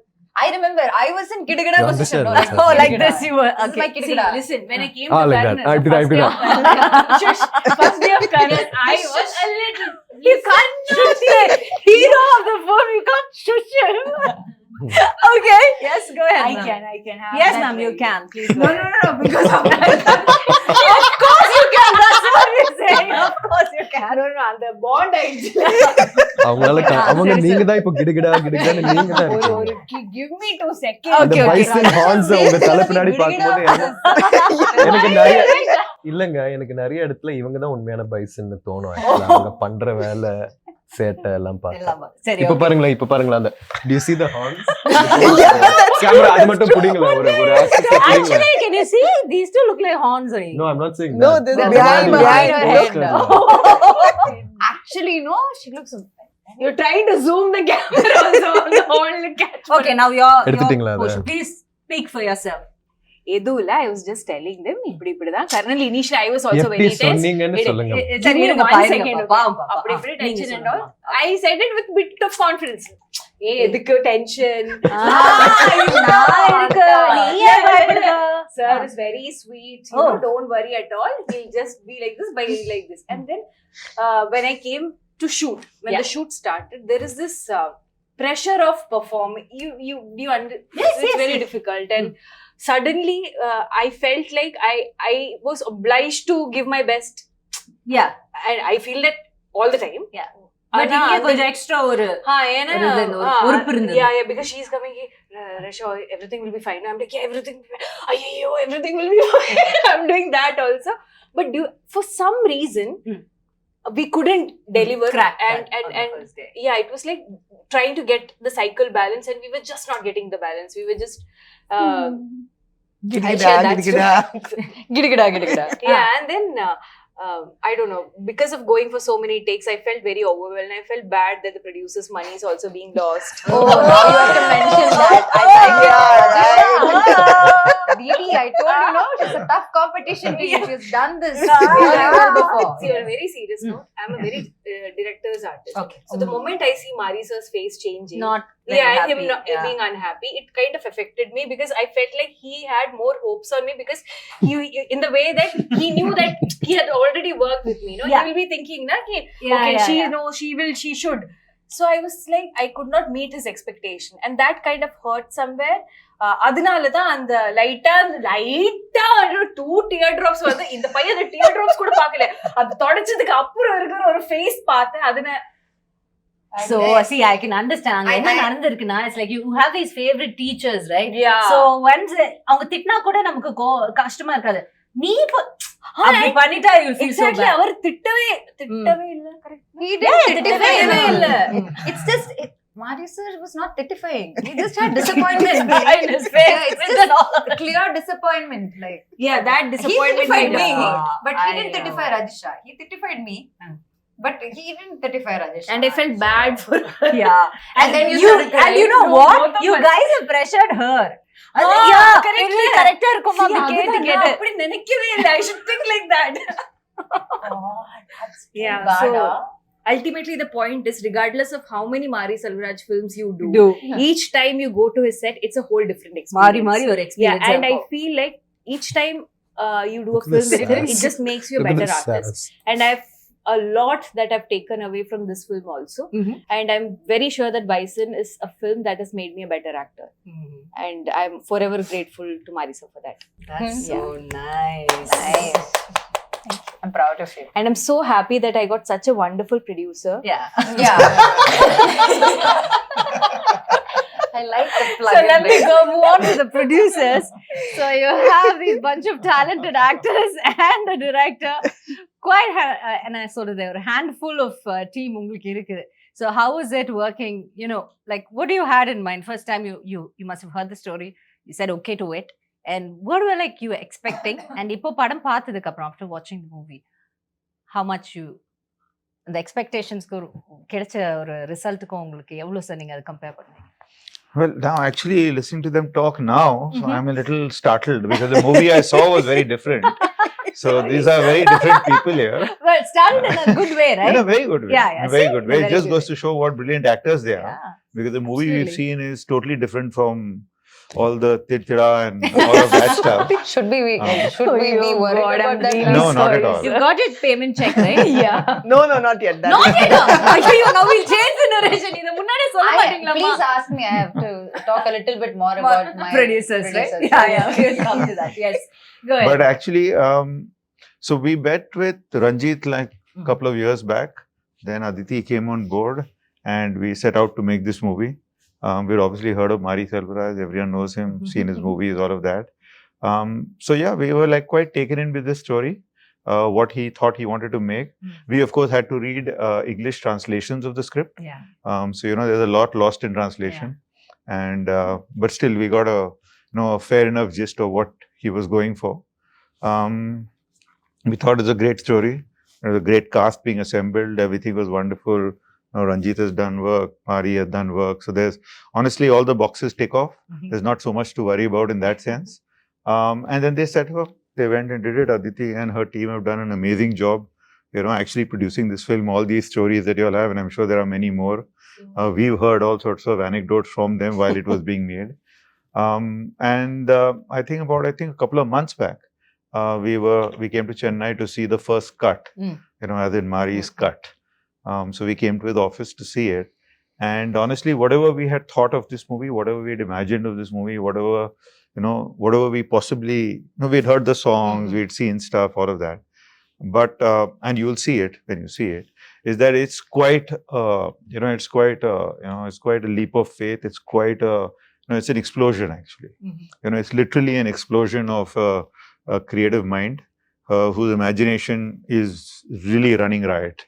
Speaker 2: I remember I was in Kidagada
Speaker 1: You
Speaker 2: position.
Speaker 1: understand,
Speaker 2: No,
Speaker 1: understand.
Speaker 3: Like this you were.
Speaker 2: This is my
Speaker 3: Okay.
Speaker 6: See,
Speaker 2: Kidagada.
Speaker 6: listen, when I came
Speaker 1: Ah,
Speaker 6: to
Speaker 1: like
Speaker 6: Karan,
Speaker 1: that. I did
Speaker 6: first day of Karan, I was a little. You can't shush the hero of the film. You can't shush him.
Speaker 3: Okay. Yes, go ahead.
Speaker 6: I
Speaker 3: ma'am.
Speaker 6: can have.
Speaker 3: Yes,
Speaker 6: that
Speaker 3: ma'am, you
Speaker 6: very-
Speaker 3: can. Please go
Speaker 6: No,
Speaker 3: ahead.
Speaker 6: because of that.
Speaker 3: Of course you can. That's what you're saying. Of course you can.
Speaker 6: அந்த bond ஆயிடுச்சு.
Speaker 1: அவங்களால அவங்க நீங்க தான் இப்ப கிடுகிடான்னு நீங்க தான்
Speaker 6: ஒரு
Speaker 1: இருக்கீங்க.
Speaker 6: give me 2 seconds.
Speaker 1: அந்த
Speaker 3: Okay, okay.
Speaker 1: பைசன் ஹார்ன்ஸ் உங்க தலை பின்னாடி பாக்கும்போது எனக்கு நிறைய இல்லங்க, எனக்கு நிறைய இடத்துல இவங்க தான் உண்மையான பைசன்னு தோணும். Actually, அவங்க பண்ற வேலை சேட்டை எல்லாம் பார்த்தா.
Speaker 3: எல்லாம் சரி.
Speaker 1: இப்ப பாருங்களேன் அந்த do you see the horns? Camera அது மட்டும் புடிங்கல, ஒரு access புடிங்கல.
Speaker 3: Actually, can you see? These two look like horns only.
Speaker 1: No, I'm not saying
Speaker 4: No,
Speaker 1: that.
Speaker 4: this
Speaker 1: The
Speaker 4: behind
Speaker 1: man
Speaker 2: her
Speaker 1: looks
Speaker 2: head.
Speaker 1: like-
Speaker 2: Actually, no, she looks.
Speaker 6: You're trying to zoom the camera also on the whole catch.
Speaker 3: Okay, now your
Speaker 1: எடுத்துட்டீங்களா அதை?
Speaker 3: please speak for yourself.
Speaker 6: எதுவும் இல்ல. I was just telling them இப்படிதான். Currently, initially I was also
Speaker 1: எப்படி
Speaker 6: very tense.
Speaker 1: சொன்னீங்கன்னு சொல்லுங்க.
Speaker 3: சரி,
Speaker 6: Give me
Speaker 3: இருங்க,
Speaker 6: 1
Speaker 3: பாருங்க,
Speaker 6: second, okay.
Speaker 3: பாவம், பாவம்.
Speaker 6: அப்படி இப்படி
Speaker 3: நீங்க
Speaker 6: tension and all.
Speaker 3: சொல்லுங்க.
Speaker 6: I said it with bit of confidence. எதுக்கு tension?
Speaker 3: நான் இருக்கு, நீ ஏன் பயப்படுற?
Speaker 6: Sir is very sweet. You
Speaker 3: Oh.
Speaker 6: know, don't worry at all. He'll just be like this, like this. And then when I came
Speaker 3: to shoot, when
Speaker 6: Yeah.
Speaker 3: the shoot started, there is this pressure of performing. It's very difficult, and suddenly I felt like I was obliged to give my best,
Speaker 6: Yeah.
Speaker 3: and I feel that all the time.
Speaker 6: Yeah. But
Speaker 3: ஆனா
Speaker 6: இங்க
Speaker 3: அந்த-
Speaker 6: கொஞ்சம் extra ஒரு
Speaker 3: ஏன்னா
Speaker 6: ஒரு இது, ஒரு பொறுப்பு இருந்தது.
Speaker 3: yeah, because she's coming here, Rasha, everything will be fine. I'm like, yeah, everything will be fine. Ayyo, everything will be fine. I'm doing that also. But for some reason, we couldn't deliver.
Speaker 6: Crack
Speaker 3: and
Speaker 6: that on the
Speaker 3: and
Speaker 6: first day.
Speaker 3: yeah, it was like trying to get the cycle balance, and we were just not getting the balance. We were just I'll share that story.
Speaker 2: Gidgida, gidgida.
Speaker 3: Yeah, and then I don't know, because of going for so many takes, I felt very overwhelmed. I felt bad that the producer's money is also being lost.
Speaker 2: Oh, now you have to mention that. I like it. Really, I told you, no, it's a tough competition to you. She's done this before.
Speaker 3: See, on a very serious note, I'm a very director's artist.
Speaker 6: Okay.
Speaker 3: So the moment I see Marisa's face changing,
Speaker 6: Not
Speaker 3: yeah,
Speaker 6: very
Speaker 3: and him
Speaker 6: happy.
Speaker 3: not, being unhappy, it kind of affected me, because I felt like he had more hopes on me, because he in the way that he knew that he had already worked with me. No,
Speaker 6: Yeah.
Speaker 3: he will be thinking, na, ki,
Speaker 6: Yeah,
Speaker 3: okay,
Speaker 6: yeah,
Speaker 3: she
Speaker 6: yeah.
Speaker 3: no, she will, she should. So I was like, I could not meet his expectation, and that kind of hurt somewhere. அதனால தான் அந்த லைட்டா 2 tear drops வந்து இந்த பையன் அந்த tear drops கூட பார்க்கல, அது தொடச்சதுக்கு அப்புறம் இருக்கிற ஒரு ஃபேஸ் பார்த்தேன். அதனால
Speaker 6: So see, I can understand. அங்க என்ன நடந்திருக்குன்னா, it's like you have these favorite teachers, right?
Speaker 3: Yeah.
Speaker 6: So once அவங்க திட்டினா கூட நமக்கு கஷ்டமா இருக்காது. நீ அப்படி பண்ணிட்டா you feel so
Speaker 3: exactly,
Speaker 6: bad.
Speaker 3: அவர் திட்டவே இல்ல. கரெக்ட்.
Speaker 2: He didn't
Speaker 6: திட்டவே
Speaker 2: titify
Speaker 6: இல்ல.
Speaker 2: It's just, Mari sir was not titifying. He just had disappointment
Speaker 6: In his face.
Speaker 2: Yeah, it's just clear disappointment. Like,
Speaker 3: Yeah, that
Speaker 2: he
Speaker 3: disappointment
Speaker 2: titified
Speaker 3: made
Speaker 2: me,
Speaker 3: us hurt.
Speaker 2: but he
Speaker 6: I
Speaker 2: didn't
Speaker 6: know.
Speaker 2: titify Rajisha. He titified me, but he didn't titify Rajisha.
Speaker 3: And I felt bad for her.
Speaker 6: Yeah.
Speaker 2: And then you
Speaker 6: you
Speaker 2: started crying.
Speaker 6: and you know
Speaker 3: No,
Speaker 6: what?
Speaker 3: both of
Speaker 6: You
Speaker 3: us.
Speaker 6: guys have pressured her.
Speaker 3: correct.
Speaker 6: கரெக்டா இருக்கும்
Speaker 3: See,
Speaker 6: அப்படி கேட்டு
Speaker 3: அதுதான்
Speaker 6: கேட்டு.
Speaker 3: நான் அப்படி நினைக்கவே இல்ல. I should think like that. Yeah,
Speaker 2: bad,
Speaker 3: so
Speaker 2: huh?
Speaker 3: ultimately the point is, regardless of how many Mari Selvaraj films you do,
Speaker 6: Do.
Speaker 3: each time you go to his set, it's a whole different experience.
Speaker 6: மாறி ஒரு
Speaker 3: Yeah,
Speaker 6: experience.
Speaker 3: and I feel like each time you do a film with him, it just makes you a better artist. And I've a lot that I've taken away from this film also. And I'm very sure that Bison is a film that has made me a better actor. And I'm forever grateful to Marisa for that.
Speaker 6: That's so nice.
Speaker 2: Nice. I'm proud of you.
Speaker 3: And I'm so happy that I got such a wonderful producer.
Speaker 6: Yeah.
Speaker 2: Yeah. I like the plug.
Speaker 3: So let me go move on to the producers. So you have these bunch of talented actors and the director. And I sort of there a handful of team உங்களுக்கு இருக்குது. So how is it working? You know, like what do you had in mind? First time you must have heard the story. You said okay to it. And what were like you expecting? And இப்போ படம் பார்த்ததுக்கு அப்புறம் after watching the movie, how much you the expectations-க்கு கிடைச்ச ஒரு ரிசல்ட்டுக்கும் உங்களுக்கு எவ்வளவு sir நீங்க அதை கம்பேர் பண்ணுவீங்க?
Speaker 7: Well, now actually listening to them talk now, so I'm a little startled because the movie I saw was very different. So these are very different people here.
Speaker 3: Well, it started in a good way, right?
Speaker 7: In a very good way.
Speaker 3: Yeah,
Speaker 7: In a very
Speaker 3: see?
Speaker 7: good way.
Speaker 3: In a
Speaker 7: It
Speaker 3: very
Speaker 7: just
Speaker 3: good
Speaker 7: goes to show what brilliant actors they are.
Speaker 3: Yeah.
Speaker 7: Because the movie we've
Speaker 3: Absolutely.
Speaker 7: seen is totally different from all the tirtira and all of that stuff.
Speaker 2: Should we be
Speaker 3: Oh,
Speaker 2: worried
Speaker 3: God,
Speaker 2: about
Speaker 3: I'm
Speaker 2: that?
Speaker 3: really
Speaker 7: No, not
Speaker 3: sorry.
Speaker 7: at all.
Speaker 3: You got your payment check, right?
Speaker 6: Yeah.
Speaker 4: No, not yet. That
Speaker 3: Not yet. Ayyo, now we'll change the narration. இத முன்னாடியே சொல்ல மாட்டீங்களா?
Speaker 2: Please ask me. I have to talk a little bit more about my
Speaker 3: Producers, right? Yeah, we'll come to that. Yes. Go ahead.
Speaker 7: But actually, so we met with Ranjit like a couple of years back. Then Aditi came on board and we set out to make this movie. We'd obviously heard of Mari Selvaraj, everyone knows him, seen his movies, all of that. So yeah, we were like quite taken in with this story, what he thought he wanted to make. We of course had to read English translations of the script.
Speaker 3: Yeah.
Speaker 7: So there's a lot lost in translation. And but still we got a fair enough gist of what he was going for. We thought it was a great story. There was a great cast being assembled. Everything was wonderful. Ranjit has done work. Mari has done work. So there's honestly all the boxes tick off. There's not so much to worry about in that sense. And then they set up. They went and did it. Aditi and her team have done an amazing job. Actually producing this film. All these stories that you all have, and I'm sure there are many more. We've heard all sorts of anecdotes from them while it was being made. I think a couple of months back, we came to Chennai to see the first cut, as in Mari's cut. So we came to the office to see it. And honestly, whatever we had thought of this movie, whatever we had imagined of this movie, whatever, whatever we possibly, we'd heard the songs, we'd seen stuff, all of that. But, and you will see it when you see it, is that it's quite, it's quite, it's quite a leap of faith. It's quite it's an explosion actually. It's literally an explosion of a creative mind whose imagination is really running riot.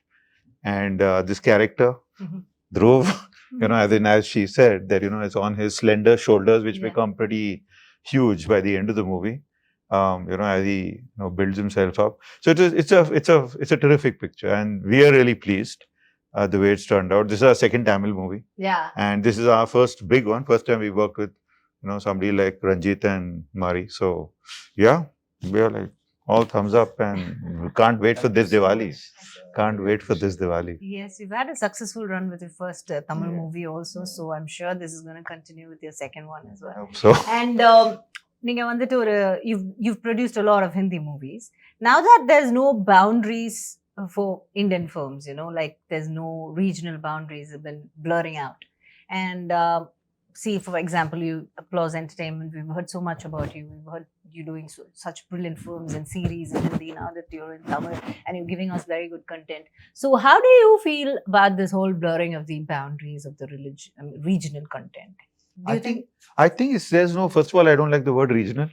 Speaker 7: And this character, Dhruv, as she said, that, it's on his slender shoulders, which become pretty huge by the end of the movie. As he builds himself up. So it's a terrific picture, and we are really pleased the way it's turned out. This is our second Tamil movie.
Speaker 3: Yeah.
Speaker 7: And this is our first big one. First time we worked with, somebody like Ranjit and Mari. So yeah, we are like all thumbs up, and we can't wait for this Diwali. Can't wait for this Diwali.
Speaker 3: Yes, you've had a successful run with your first Tamil movie also, so I'm sure this is going to continue with your second one as
Speaker 7: I
Speaker 3: well.
Speaker 7: hope so.
Speaker 3: And you've produced a lot of Hindi movies. Now that there's no boundaries for Indian films, like there's no regional boundaries have been blurring out. And see, for example, you Applause Entertainment, we've heard so much about you. We've heard you doing such brilliant films and series in Hindi, now that you're in Tamil and you're giving us very good content. So how do you feel about this whole blurring of the boundaries of the regional content?
Speaker 7: I think there's no, first of all, I don't like the word regional.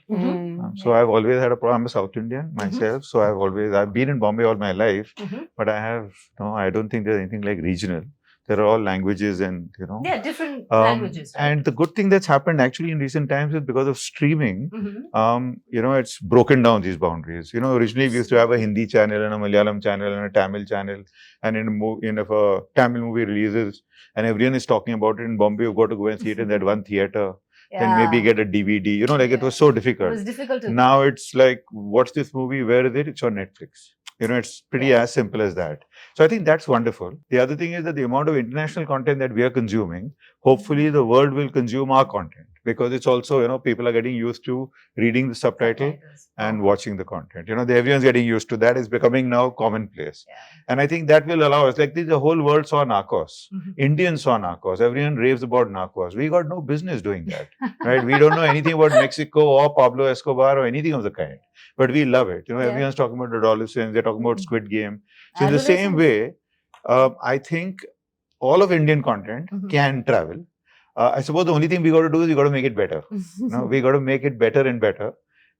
Speaker 7: So I've always had a problem. I'm a South Indian myself. So I've been in Bombay all my life, but I don't think there's anything like regional. They're all languages and,
Speaker 3: Yeah, different languages. Right?
Speaker 7: And the good thing that's happened actually in recent times is because of streaming, it's broken down these boundaries. Originally we used to have a Hindi channel and a Malayalam channel and a Tamil channel. And if a Tamil movie releases and everyone is talking about it in Bombay, you've got to go and see it in that one theater. Then maybe get a DVD. It was so difficult.
Speaker 3: It was difficult to...
Speaker 7: Now it's like, what's this movie? Where is it? It's on Netflix. It's pretty as simple as that. So I think that's wonderful. The other thing is that the amount of international content that we are consuming, hopefully the world will consume our content, because it's also, people are getting used to reading the subtitle and watching the content. Everyone's getting used to that. It's becoming now commonplace. Yeah. And I think that will allow us, like the whole world saw Narcos. Indians saw Narcos. Everyone raves about Narcos. We got no business doing that, right? We don't know anything about Mexico or Pablo Escobar or anything of the kind. But we love it. Everyone's talking about adolescents. They're talking about Squid Game. So in the same way, I think all of Indian content can travel. I suppose the only thing we got to do is we got to make it better. We got to make it better and better.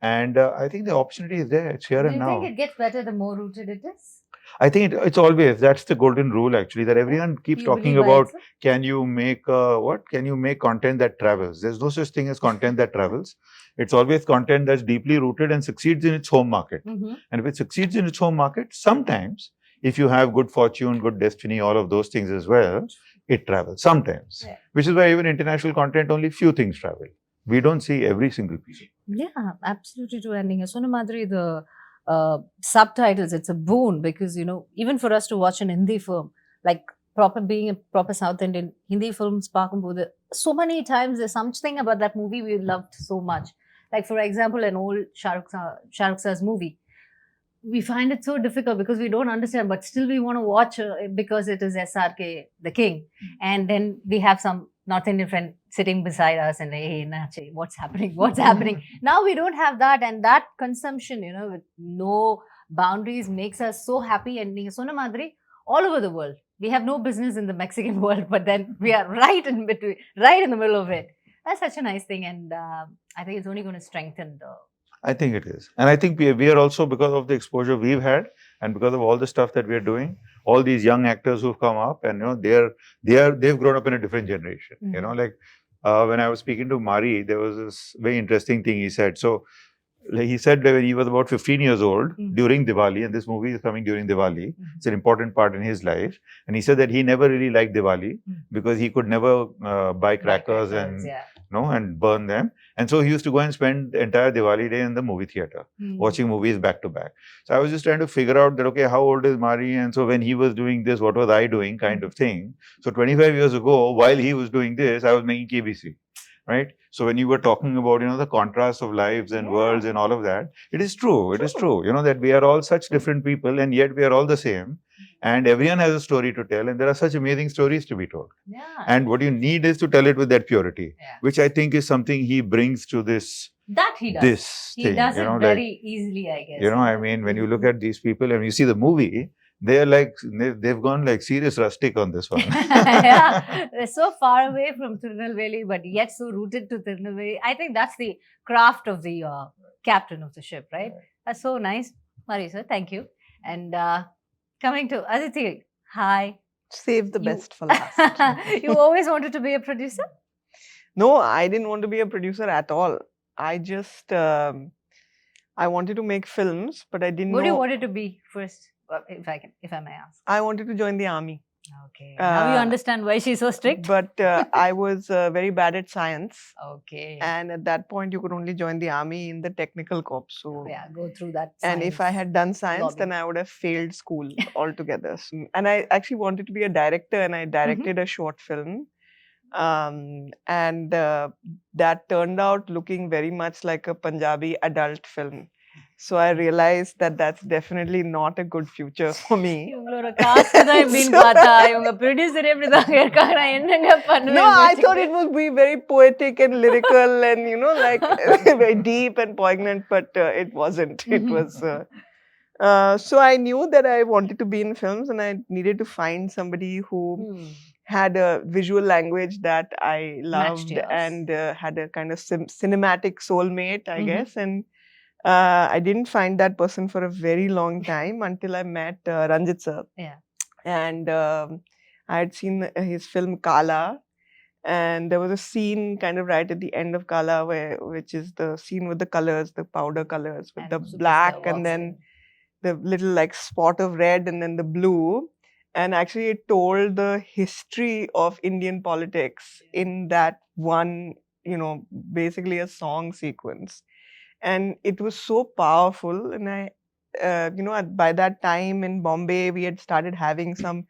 Speaker 7: And I think the opportunity is there. It's here and now.
Speaker 3: Do you think it gets better the more rooted it is?
Speaker 7: I think it's always, that's the golden rule actually, that everyone keeps talking about, can you make content that travels? There's no such thing as content that travels. It's always content that's deeply rooted and succeeds in its home market. And if it succeeds in its home market, sometimes, if you have good fortune, good destiny, all of those things as well, it travels sometimes. Yeah. Which is why even international content, only few things travel. We don't see every single piece.
Speaker 3: Yeah, absolutely true. And Sona Madhuri, the subtitles, it's a boon, because even for us to watch an Hindi film, like being a proper South Indian, Hindi films, so many times there's something about that movie we loved so much. Like for example, an old Shah Rukh Sir's movie, we find it so difficult because we don't understand, but still we want to watch because it is SRK, the king. And then we have some North Indian friend sitting beside us and hey, Nache, what's happening? What's happening? Now we don't have that, and that consumption, with no boundaries makes us so happy. And Sona Madhuri, all over the world. We have no business in the Mexican world, but then we are right in between, right in the middle of it. That's such a nice thing, and I think it's only going to strengthen the...
Speaker 7: I think it is. And I think we are also, because of the exposure we've had and because of all the stuff that we're doing, all these young actors who've come up and, they've grown up in a different generation. Like when I was speaking to Mari, there was this very interesting thing he said. So he said that when he was about 15 years old during Diwali, and this movie is coming during Diwali, it's an important part in his life. And he said that he never really liked Diwali because he could never buy crackers and, and burn them. And so he used to go and spend the entire Diwali day in the movie theater, watching movies back to back. So I was just trying to figure out that, okay, how old is Mari? And so when he was doing this, what was I doing, kind of thing. So 25 years ago, while he was doing this, I was making KBC. right? So when you were talking about, the contrast of lives and worlds and all of that, it is true. It is true. That we are all such different people and yet we are all the same. And everyone has a story to tell and there are such amazing stories to be told.
Speaker 3: Yeah.
Speaker 7: And what you need is to tell it with that purity,
Speaker 3: Yeah.
Speaker 7: which I think is something he brings to this.
Speaker 3: That he does.
Speaker 7: This
Speaker 3: He
Speaker 7: thing,
Speaker 3: does it
Speaker 7: like,
Speaker 3: very easily, I guess.
Speaker 7: I mean, when you look at these people and you see the movie, they're like, they've gone like serious rustic on this one.
Speaker 3: Yeah, they're so far away from Tirunelveli, but yet so rooted to Tirunelveli. I think that's the craft of the captain of the ship, right? That's so nice. Marisa, thank you. And coming to Aditi, hi.
Speaker 4: Save the
Speaker 3: You-
Speaker 4: best for last.
Speaker 3: You always wanted to be a producer?
Speaker 4: No, I didn't want to be a producer at all. I just I wanted to make films, but I didn't
Speaker 3: What do you
Speaker 4: know.
Speaker 3: wanted to be first, if I may ask?
Speaker 4: I wanted to join the army.
Speaker 3: Okay. Now you
Speaker 4: Uh,
Speaker 3: understand why she's so strict?
Speaker 4: But I was very bad at science.
Speaker 3: Okay.
Speaker 4: And at that point, you could only join the army in the technical corps. So,
Speaker 3: Yeah, go through that.
Speaker 4: and if I
Speaker 3: science
Speaker 4: had done science, then
Speaker 3: lobby.
Speaker 4: I would have failed school altogether. And I actually wanted to be a director, and I directed a short film. And that turned out looking very much like a Punjabi adult film. So I realized that that's definitely not a good future for me.
Speaker 3: இவங்களோட cost தான் எப்படின்னு பார்த்தா இவங்க producer எப்படி தான் இருக்காங்க நான் என்னங்க
Speaker 4: No,
Speaker 3: பண்ணுவேன்
Speaker 4: I thought it would be very poetic and lyrical and, like very deep and poignant, but it wasn't. It was. So I knew that I wanted to be in films and I needed to find somebody who had a visual language that I loved
Speaker 3: yours.
Speaker 4: and had a kind of cinematic soulmate, I guess. And I didn't find that person for a very long time until I met Ranjit sir.
Speaker 3: Yeah.
Speaker 4: And I had seen his film Kala. And there was a scene kind of right at the end of Kala, which is the scene with the colors, the powder colors, with
Speaker 3: And
Speaker 4: the
Speaker 3: Superstar
Speaker 4: black and
Speaker 3: walks
Speaker 4: then
Speaker 3: in.
Speaker 4: the little like spot of red and then the blue. And actually it told the history of Indian politics in that one, basically a song sequence. And it was so powerful. And I, by that time in Bombay, we had started having some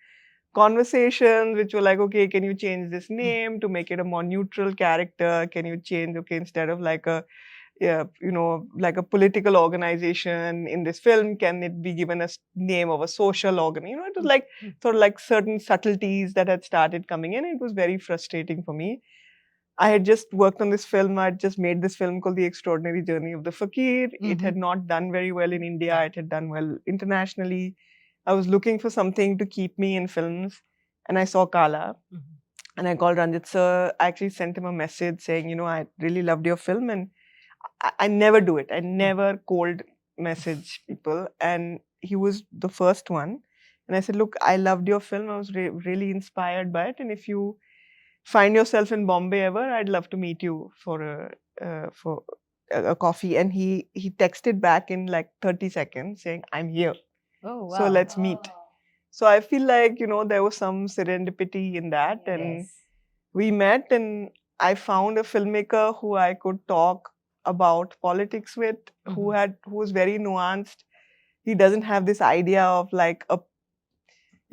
Speaker 4: conversations which were like, okay, can you change this name to make it a more neutral character? Can you change, okay, instead of like a, like a political organization in this film, can it be given a name of a social organ? It was like sort of like certain subtleties that had started coming in. It was very frustrating for me. I had just worked on this film. I had just made this film called The Extraordinary Journey of the Fakir. It had not done very well in India. It had done well internationally. I was looking for something to keep me in films, and I saw Kala. And I called Ranjit sir. I actually sent him a message saying, I really loved your film, and I never do it. I never cold message people, and he was the first one. And I said, look, I loved your film. I was really inspired by it, and if you find yourself in Bombay ever, I'd love to meet you for a coffee. And he texted back in like 30 seconds saying, I'm here.
Speaker 3: Oh, wow.
Speaker 4: So let's meet. So I feel like, there was some serendipity in that. And
Speaker 3: Yes.
Speaker 4: we met, and I found a filmmaker who I could talk about politics with, who was very nuanced. He doesn't have this idea of like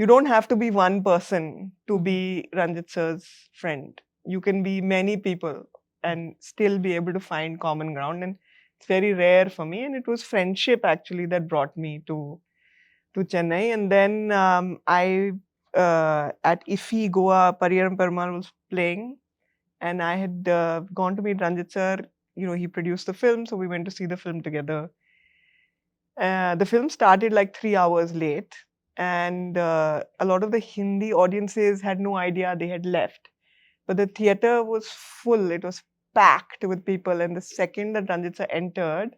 Speaker 4: you don't have to be one person to be Ranjit sir's friend. You can be many people and still be able to find common ground. And it's very rare for me. And it was friendship actually that brought me to Chennai. And then I at IFFI Goa, Pariyaram Perumal was playing. And I had gone to meet Ranjit sir. He produced the film, so we went to see the film together. The film started like 3 hours late. And a lot of the Hindi audiences had no idea they had left. But the theater was full. It was packed with people. And the second that Ranjit sir entered,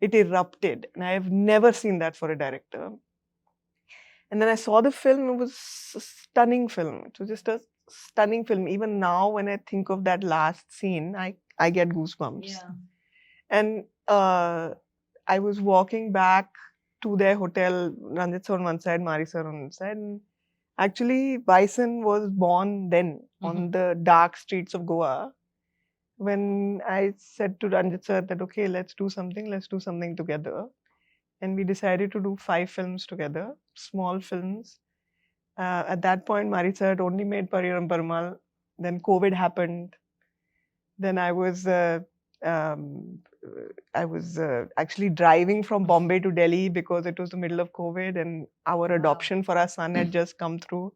Speaker 4: it erupted. And I have never seen that for a director. And then I saw the film. It was a stunning film. It was just a stunning film. Even now, when I think of that last scene, I get goosebumps.
Speaker 3: Yeah.
Speaker 4: And I was walking back to their hotel, Ranjit sir on one side, Mari sir on one side. And actually, Bison was born then on the dark streets of Goa. When I said to Ranjit sir that, okay, let's do something together. And we decided to do 5 films together, small films. At that point, Mari sir had only made Pariyaram Perumal. Then COVID happened. Then I was actually driving from Bombay to Delhi because it was the middle of COVID and our adoption for our son had just come through.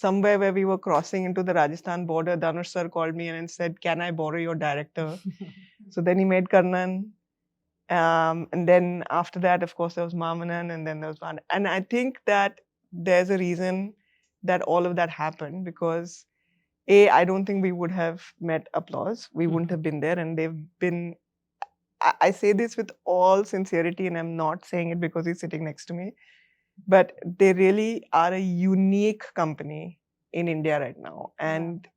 Speaker 4: Somewhere where we were crossing into the Rajasthan border, Dhanush sir called me and said, "Can I borrow your director?" So then he made Karnan. And then after that, of course, there was Mamanan, and then there was Van. And I think that there's a reason that all of that happened because I don't think we would have met Applause. We wouldn't have been there, and they've been. I say this with all sincerity, and I'm not saying it because he's sitting next to me, but they really are a unique company in India right now. And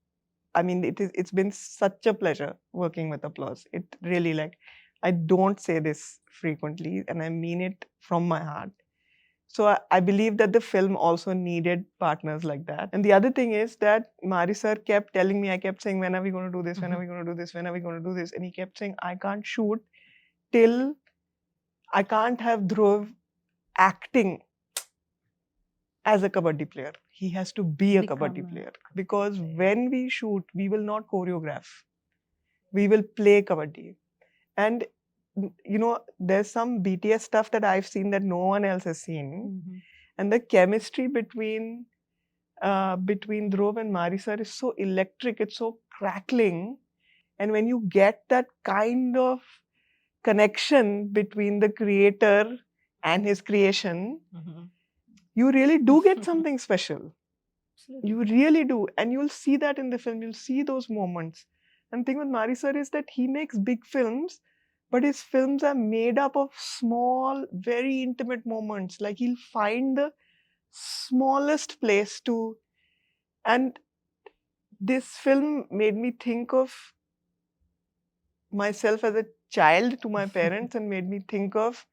Speaker 4: I mean, it's been such a pleasure working with Applause. It really, like, I don't say this frequently, and I mean it from my heart. So I believe that the film also needed partners like that. And the other thing is that Mari sir kept telling me, I kept saying, when are we going to do this? When are we going to do this? When are we going to do this? And he kept saying, I can't shoot till I can't have Dhruv acting as a kabaddi player. He has to be a kabaddi player. Because when we shoot, we will not choreograph. We will play kabaddi. And you know, there's some BTS stuff that I've seen that no one else has seen. And the chemistry between Dhruv and Mari sir is so electric, it's so crackling. And when you get that kind of connection between the creator and his creation, you really do get something special. You really do. And you'll see that in the film. You'll see those moments. And the thing with Mari sir is that he makes big films, but his films are made up of small, very intimate moments. Like he'll find the smallest place to. And this film made me think of myself as a child to my parents and made me think of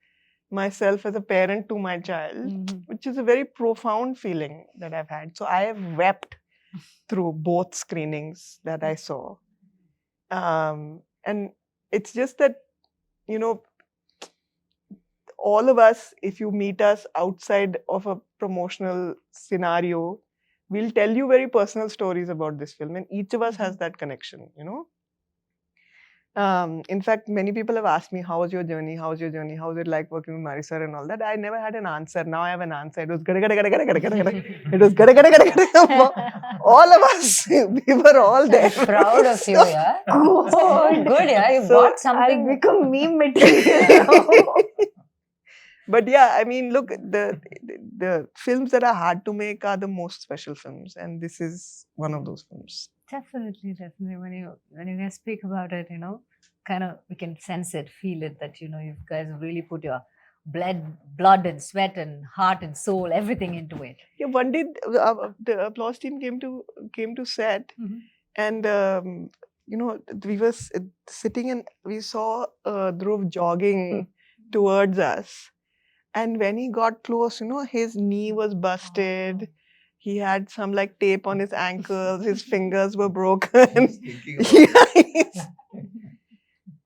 Speaker 4: myself as a parent to my child, which is a very profound feeling that I've had. So I have wept through both screenings that I saw. And it's just that, you know, all of us, if you meet us outside of a promotional scenario, we'll tell you very personal stories about this film, and each of us has that connection, you know. In fact, many people have asked me, how was your journey? How was your journey? How was it like working with Mari sir and all that? I never had an answer. Now I have an answer. It was gada gada gada gada gada gada gada. It was gada gada gada gada. All of us, we were all there.
Speaker 2: Proud of you, yeah. Good, yeah. You brought something.
Speaker 6: I'll become meme material.
Speaker 4: But yeah, I mean, look, the films that are hard to make are the most special films, and this is one of those films.
Speaker 3: Definitely. When you guys speak about it, you know, kind of we can sense it, feel it, that, you know, you guys have really put your blood and sweat and heart and soul, everything into it.
Speaker 4: Yeah, one day the Applause team came to set, and you know, we were sitting and we saw Dhruv jogging towards us, and when he got close, you know, his knee was busted. He had some like tape on his ankles. His fingers were broken.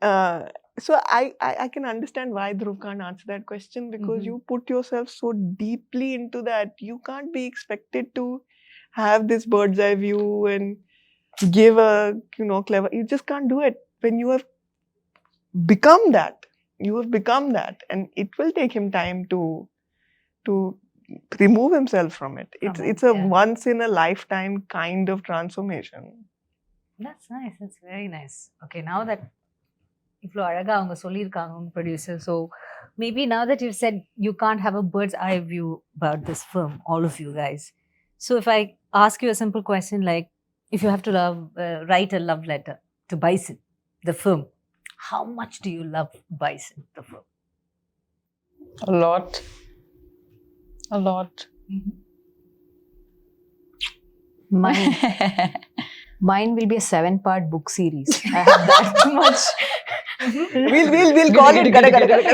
Speaker 4: So I can understand why Dhruv can't answer that question, because you put yourself so deeply into that. You can't be expected to have this bird's eye view and give a, you know, clever. You just can't do it when you have become that. You have become that, and it will take him time to remove himself from it. It's a once in a lifetime kind of transformation.
Speaker 3: That's nice. That's very nice. Okay, now that இவ்வளோ அழகா அவங்க சொல்லியிருக்காங்க உங்க producer, so maybe now that you've said you can't have a bird's eye view about this film, all of you guys. So if I ask you a simple question, like if you have to write a love letter to Bison, the film, how much do you love Bison, the film?
Speaker 6: A lot. Mine will be a 7-part book series. I have that much.
Speaker 4: We'll call it gada gada gada.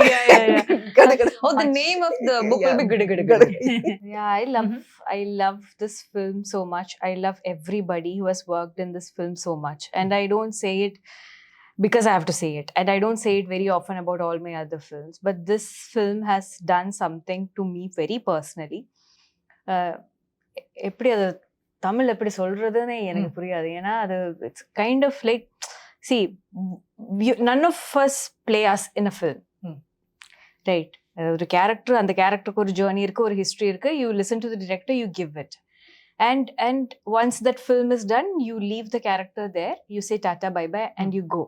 Speaker 2: Oh, the name of the book will be gada gada gada.
Speaker 6: Yeah, I love this film so much. I love everybody who has worked in this film so much, and I don't say it because I have to say it, and I don't say it very often about all my other films, but this film has done something to me very personally. எப்படி அது தமிழ் எப்படி சொல்றதுன்னு எனக்கு புரியாது. ஏன்னா அது it's kind of like see, none of us play us in a film. Right? ஒரு character, அந்த கேரக்டருக்கு ஒரு ஜேர்னி இருக்கு, ஒரு ஹிஸ்டரி இருக்கு. You listen to the director, you give it. And once that film is done, you leave the character there, you say tata bye bye and you go.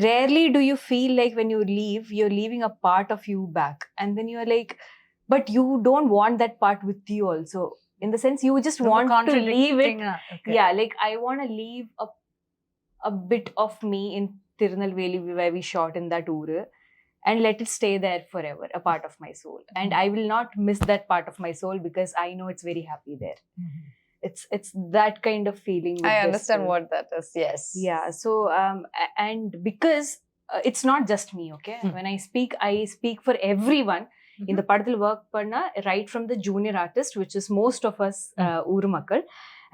Speaker 6: Rarely do you feel like when you leave, you're leaving a part of you back. And then you're like, but you don't want that part with you also. In the sense, you just want to leave it.
Speaker 3: Okay.
Speaker 6: Yeah, like I want to leave a bit of me in Tirunelveli where we shot in that uru and let it stay there forever, a part of my soul. And I will not miss that part of my soul because I know it's very happy there. It's that kind of feeling.
Speaker 2: I understand what that is. Yes.
Speaker 6: Yeah. So and because it's not just me, okay? When I speak for everyone. In the படத்தில் work பண்ண, right from the junior artist, which is most of us ஊர் மக்கள்,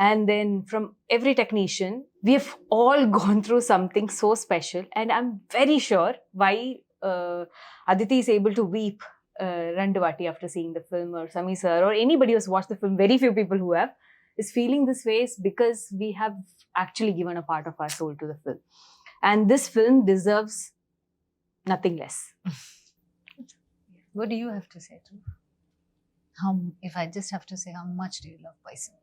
Speaker 6: and then from every technician, we have all gone through something so special. And I'm very sure why Aditi is able to weep rendu vaati after seeing the film, or Sami sir, or anybody who's watched the film, very few people who have, is feeling this way is because we have actually given a part of our soul to the film. And this film deserves nothing less.
Speaker 2: What do you have to say, Dhruv? If I just have to say, how much do you love Bison?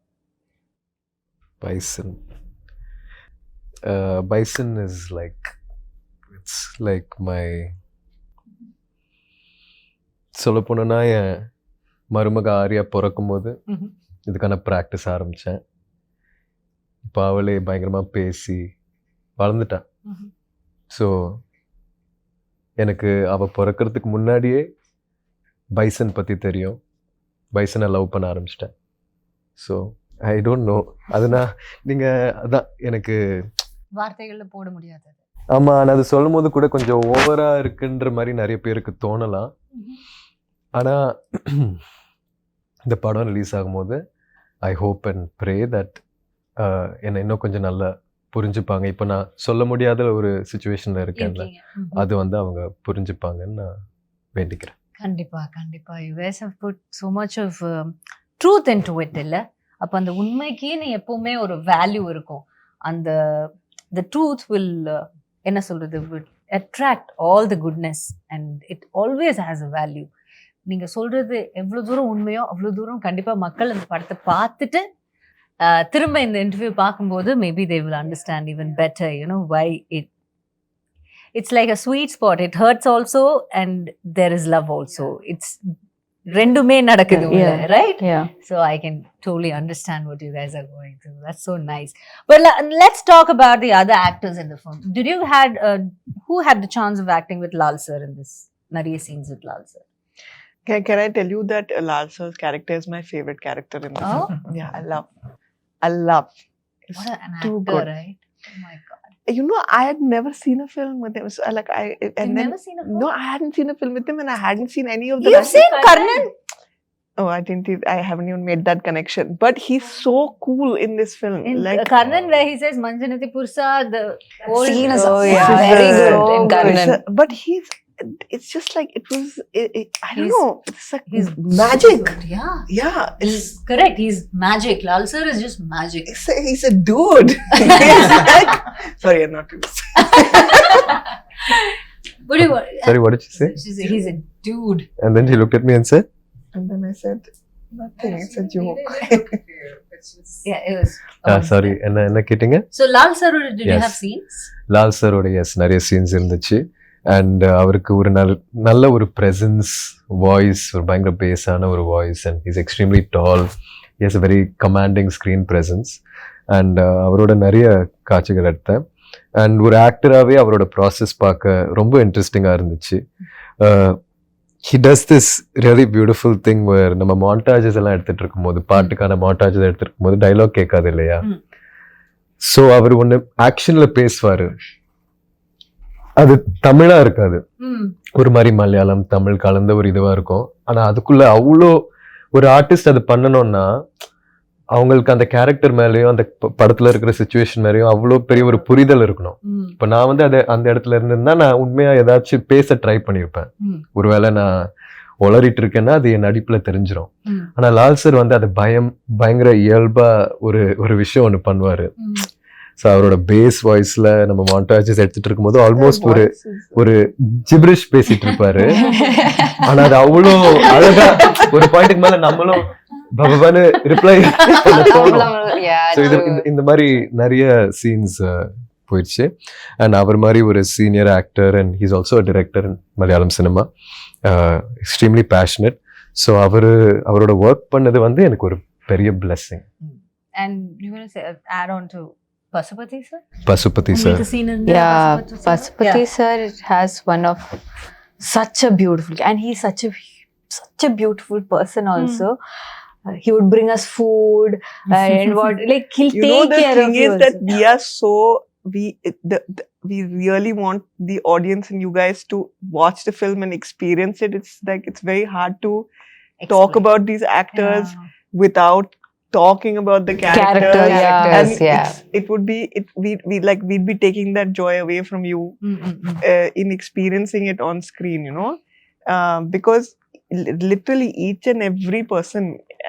Speaker 1: Bison is like, it's like my, சொல்ல போனோன்னா என் மருமக ஆரியா பிறக்கும் போது இதுக்கான practice ஆரம்பித்தேன். இப்போ அவளே பயங்கரமாக பேசி வளர்ந்துட்டான். ஸோ எனக்கு அவள் பிறக்கிறதுக்கு முன்னாடியே பைசன் பற்றி தெரியும். பைசனை லவ் பண்ண ஆரம்பிச்சிட்டேன். ஸோ ஐ டோன்ட் நோ, அதுனா நீங்கள் அதான் எனக்கு
Speaker 2: வார்த்தைகளில் போட முடியாது.
Speaker 1: ஆமாம், நான் அது சொல்லும் போது கூட கொஞ்சம் ஓவராக இருக்குன்ற மாதிரி நிறைய பேருக்கு தோணலாம். ஆனால் இந்த படம் ரிலீஸ் ஆகும்போது I hope and pray that என்னை இன்னும் கொஞ்சம் நல்லா புரிஞ்சுப்பாங்க. இப்போ நான் சொல்ல முடியாத ஒரு சுச்சுவேஷனில் இருக்கேன்ல, அது வந்து அவங்க புரிஞ்சுப்பாங்கன்னு நான் வேண்டிக்கிறேன்.
Speaker 3: கண்டிப்பா கண்டிப்பா. You guys have put so much of truth into it இல்ல. அப்ப அந்த உண்மைக்கு நீ எப்பவுமே ஒரு வேல்யூ இருக்கும். அந்த the truth will என்ன சொல்றது, will attract all the goodness and it always has a value. நீங்க சொல்றது எவ்வளவு தூரம் உண்மையோ அவ்வளவு தூரம் கண்டிப்பா மக்கள் அந்த படத்தை பார்த்துட்டு திரும்ப இந்த இன்டர்வியூ பார்க்கும்போது maybe they will understand even better, you know, why it's like a sweet spot. It hurts also and there is love also. It's rendume nadakudhu, right?
Speaker 6: Yeah.
Speaker 3: So I can totally understand what you guys are going through. That's so nice. But let's talk about the other actors in the film. Did you who had the chance of acting with Lal sir in this? Nariya scenes with Lal sir.
Speaker 4: Can I tell you that Lal sir's character is my favorite character in the film? Yeah, I love. It's
Speaker 3: What an
Speaker 4: too
Speaker 3: actor,
Speaker 4: good.
Speaker 3: right? Oh my God.
Speaker 4: You know, I had never seen a film with him. So, like
Speaker 3: You've never seen a film?
Speaker 4: No, I hadn't seen a film with him, and I hadn't seen any of the.
Speaker 3: You've seen Karnan?
Speaker 4: Oh, I haven't even made that connection. But he's so cool in this film.
Speaker 3: In
Speaker 4: Like
Speaker 3: Karnan, where he says Manjanati Pursa, the whole
Speaker 2: Scene is
Speaker 3: yeah,
Speaker 2: very good in Karnan.
Speaker 4: But it's just like it was. I don't know. It's like
Speaker 3: he's
Speaker 4: magic.
Speaker 3: so good, yeah.
Speaker 4: Yeah,
Speaker 3: He's correct. He's magic. Lal sir is just magic.
Speaker 4: he's a dude. He's like, sorry, I'm not.
Speaker 1: Sorry, what did you say?
Speaker 3: He's a dude.
Speaker 1: And then she looked at me and said,
Speaker 4: And then I said, nothing. It's a joke.
Speaker 3: Yeah, it was.
Speaker 1: sorry, என்ன கேட்டீங்க?
Speaker 3: So Lal sir, did you
Speaker 1: Yes.
Speaker 3: have scenes?
Speaker 1: Lal சாரோட S நிறைய scenes இருந்துச்சு. And அவருக்கு ஒரு நல்ல ஒரு presence, voice, ஒரு பயங்கர பேஸான ஒரு voice. And is extremely tall. He has a very commanding screen presence. And அவரோட நிறைய காட்சிகள் எடுத்தேன். அண்ட் ஒரு ஆக்டராகவே அவரோட ப்ராசஸ் பார்க்க ரொம்ப இன்ட்ரெஸ்டிங்காக இருந்துச்சு. He does this really beautiful thing where நம்ம மாண்டாஜஸ் எல்லாம் எடுத்துகிட்டு இருக்கும்போது, பாட்டுக்கான மாண்டாஜஸ் எடுத்துகிட்டு இருக்கும்போது டைலாக் கேட்காது இல்லையா? ஸோ அவர் ஒன்று ஆக்ஷனில் பேசுவார், அது தமிழாக இருக்காது, ஒரு மாதிரி மலையாளம் தமிழ் கலந்த ஒரு இதுவாக இருக்கும். ஆனால் அதுக்குள்ளே அவ்வளோ ஒரு ஆர்டிஸ்ட் அது பண்ணணும்னா அவங்களுக்கு அந்த கேரக்டர் மேலேயும் அந்த படத்தில் இருக்கிற சுச்சுவேஷன் மேலேயும் அவ்வளோ பெரிய ஒரு புரிதல் இருக்கணும். இப்போ நான் வந்து அந்த இடத்துல இருந்திருந்தா நான் உண்மையாக ஏதாச்சும் பேச ட்ரை பண்ணியிருப்பேன். ஒருவேளை நான் உளறிட்டு இருக்கேன்னா அது என் நடிப்பில் தெரிஞ்சிடும். ஆனால் லால் சார் வந்து அது பயங்கர இயல்பாக ஒரு விஷயம் ஒன்று பண்ணுவார். ஸோ அவரோட பேஸ் வாய்ஸ்ல நம்ம மாண்டாஜஸ் எடுத்துட்டு இருக்கும்போது ஆல்மோஸ்ட் ஒரு ஜிப்ரிஷ் பேசிட்டு இருப்பாரு. ஆனா அது அவ்வளோ அழகா ஒரு பாயிண்ட்டுக்கு மேல நம்மளும் பகவானு ரிப்ளை இந்த மாதிரி நிறைய சீன்ஸ் போயிடுச்சு. அண்ட் அவர் மாதிரி ஒரு senior actor and he's also director in Malayalam cinema, extremely passionate. So அவரோட ஒர்க் பண்ணது வந்து எனக்கு ஒரு பெரிய blessing.
Speaker 3: And you want to say, add on to Pasupati sir?
Speaker 1: Pasupati sir.
Speaker 6: Yeah, Pasupati sir has one of such a beautiful, and he's such a beautiful person also. He would bring us food and what, like he'll take care of you.
Speaker 4: The thing is that we are so we really want the audience and you guys to watch the film and experience it. It's like it's very hard to talk about these actors without talking about the characters. And it would be we'd be taking that joy away from you in experiencing it on screen, you know, because literally each and every person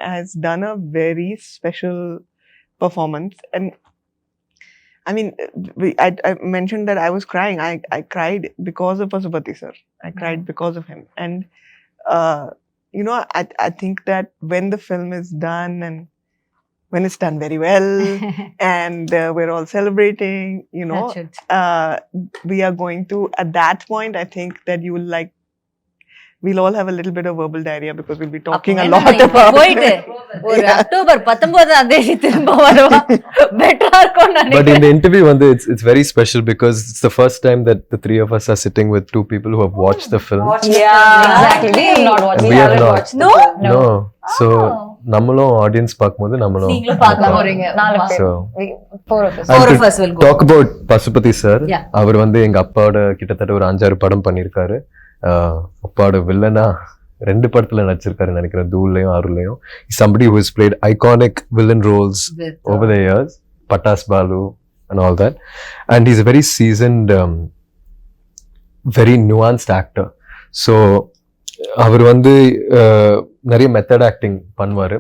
Speaker 4: has done a very special performance. And I mean, I mentioned that I was crying. I cried because of Pasupati sir. I cried because of him. And you know, I think that when the film is done and when it's done very well and we're all celebrating, you know, we are going to, at that point, I think that you will like, we'll all have a little bit of verbal diarrhea because we'll be talking a lot about it.
Speaker 3: October 19ஆம் தேதி திரும்ப வருவா பெட்டரா இருக்கும் நினைக்கிறேன்.
Speaker 1: But in the interview it's very special because it's the first time that the three of us are sitting with two people who have watched the film.
Speaker 2: Exactly. We have not watched.
Speaker 1: We have not
Speaker 2: watched.
Speaker 1: No. So நம்மளும் audience பார்க்கும்போது நம்மளும்
Speaker 3: நீங்களும் பார்க்க போறீங்க.
Speaker 2: 4 பேர்.
Speaker 1: So
Speaker 2: 4 of us.
Speaker 3: 4 of us will go.
Speaker 1: Talk about Pasupati sir. அவர் வந்து எங்க அப்பாவோட கிட்டத்தட்ட ஒரு 5-6 படம் பண்ணியிருக்காரு. அப்பாவோட வில்லனா 2 படத்துல நடிச்சிருக்காரு நினைக்கிறேன், தூள்லயும் ஆறுலயும். Somebody who has played iconic villain roles over the years, Patas Balu and all that, and he's a very seasoned very nuanced actor. So அவர் வந்து நிறைய மெத்தட் ஆக்டிங் பண்ணுவாரு.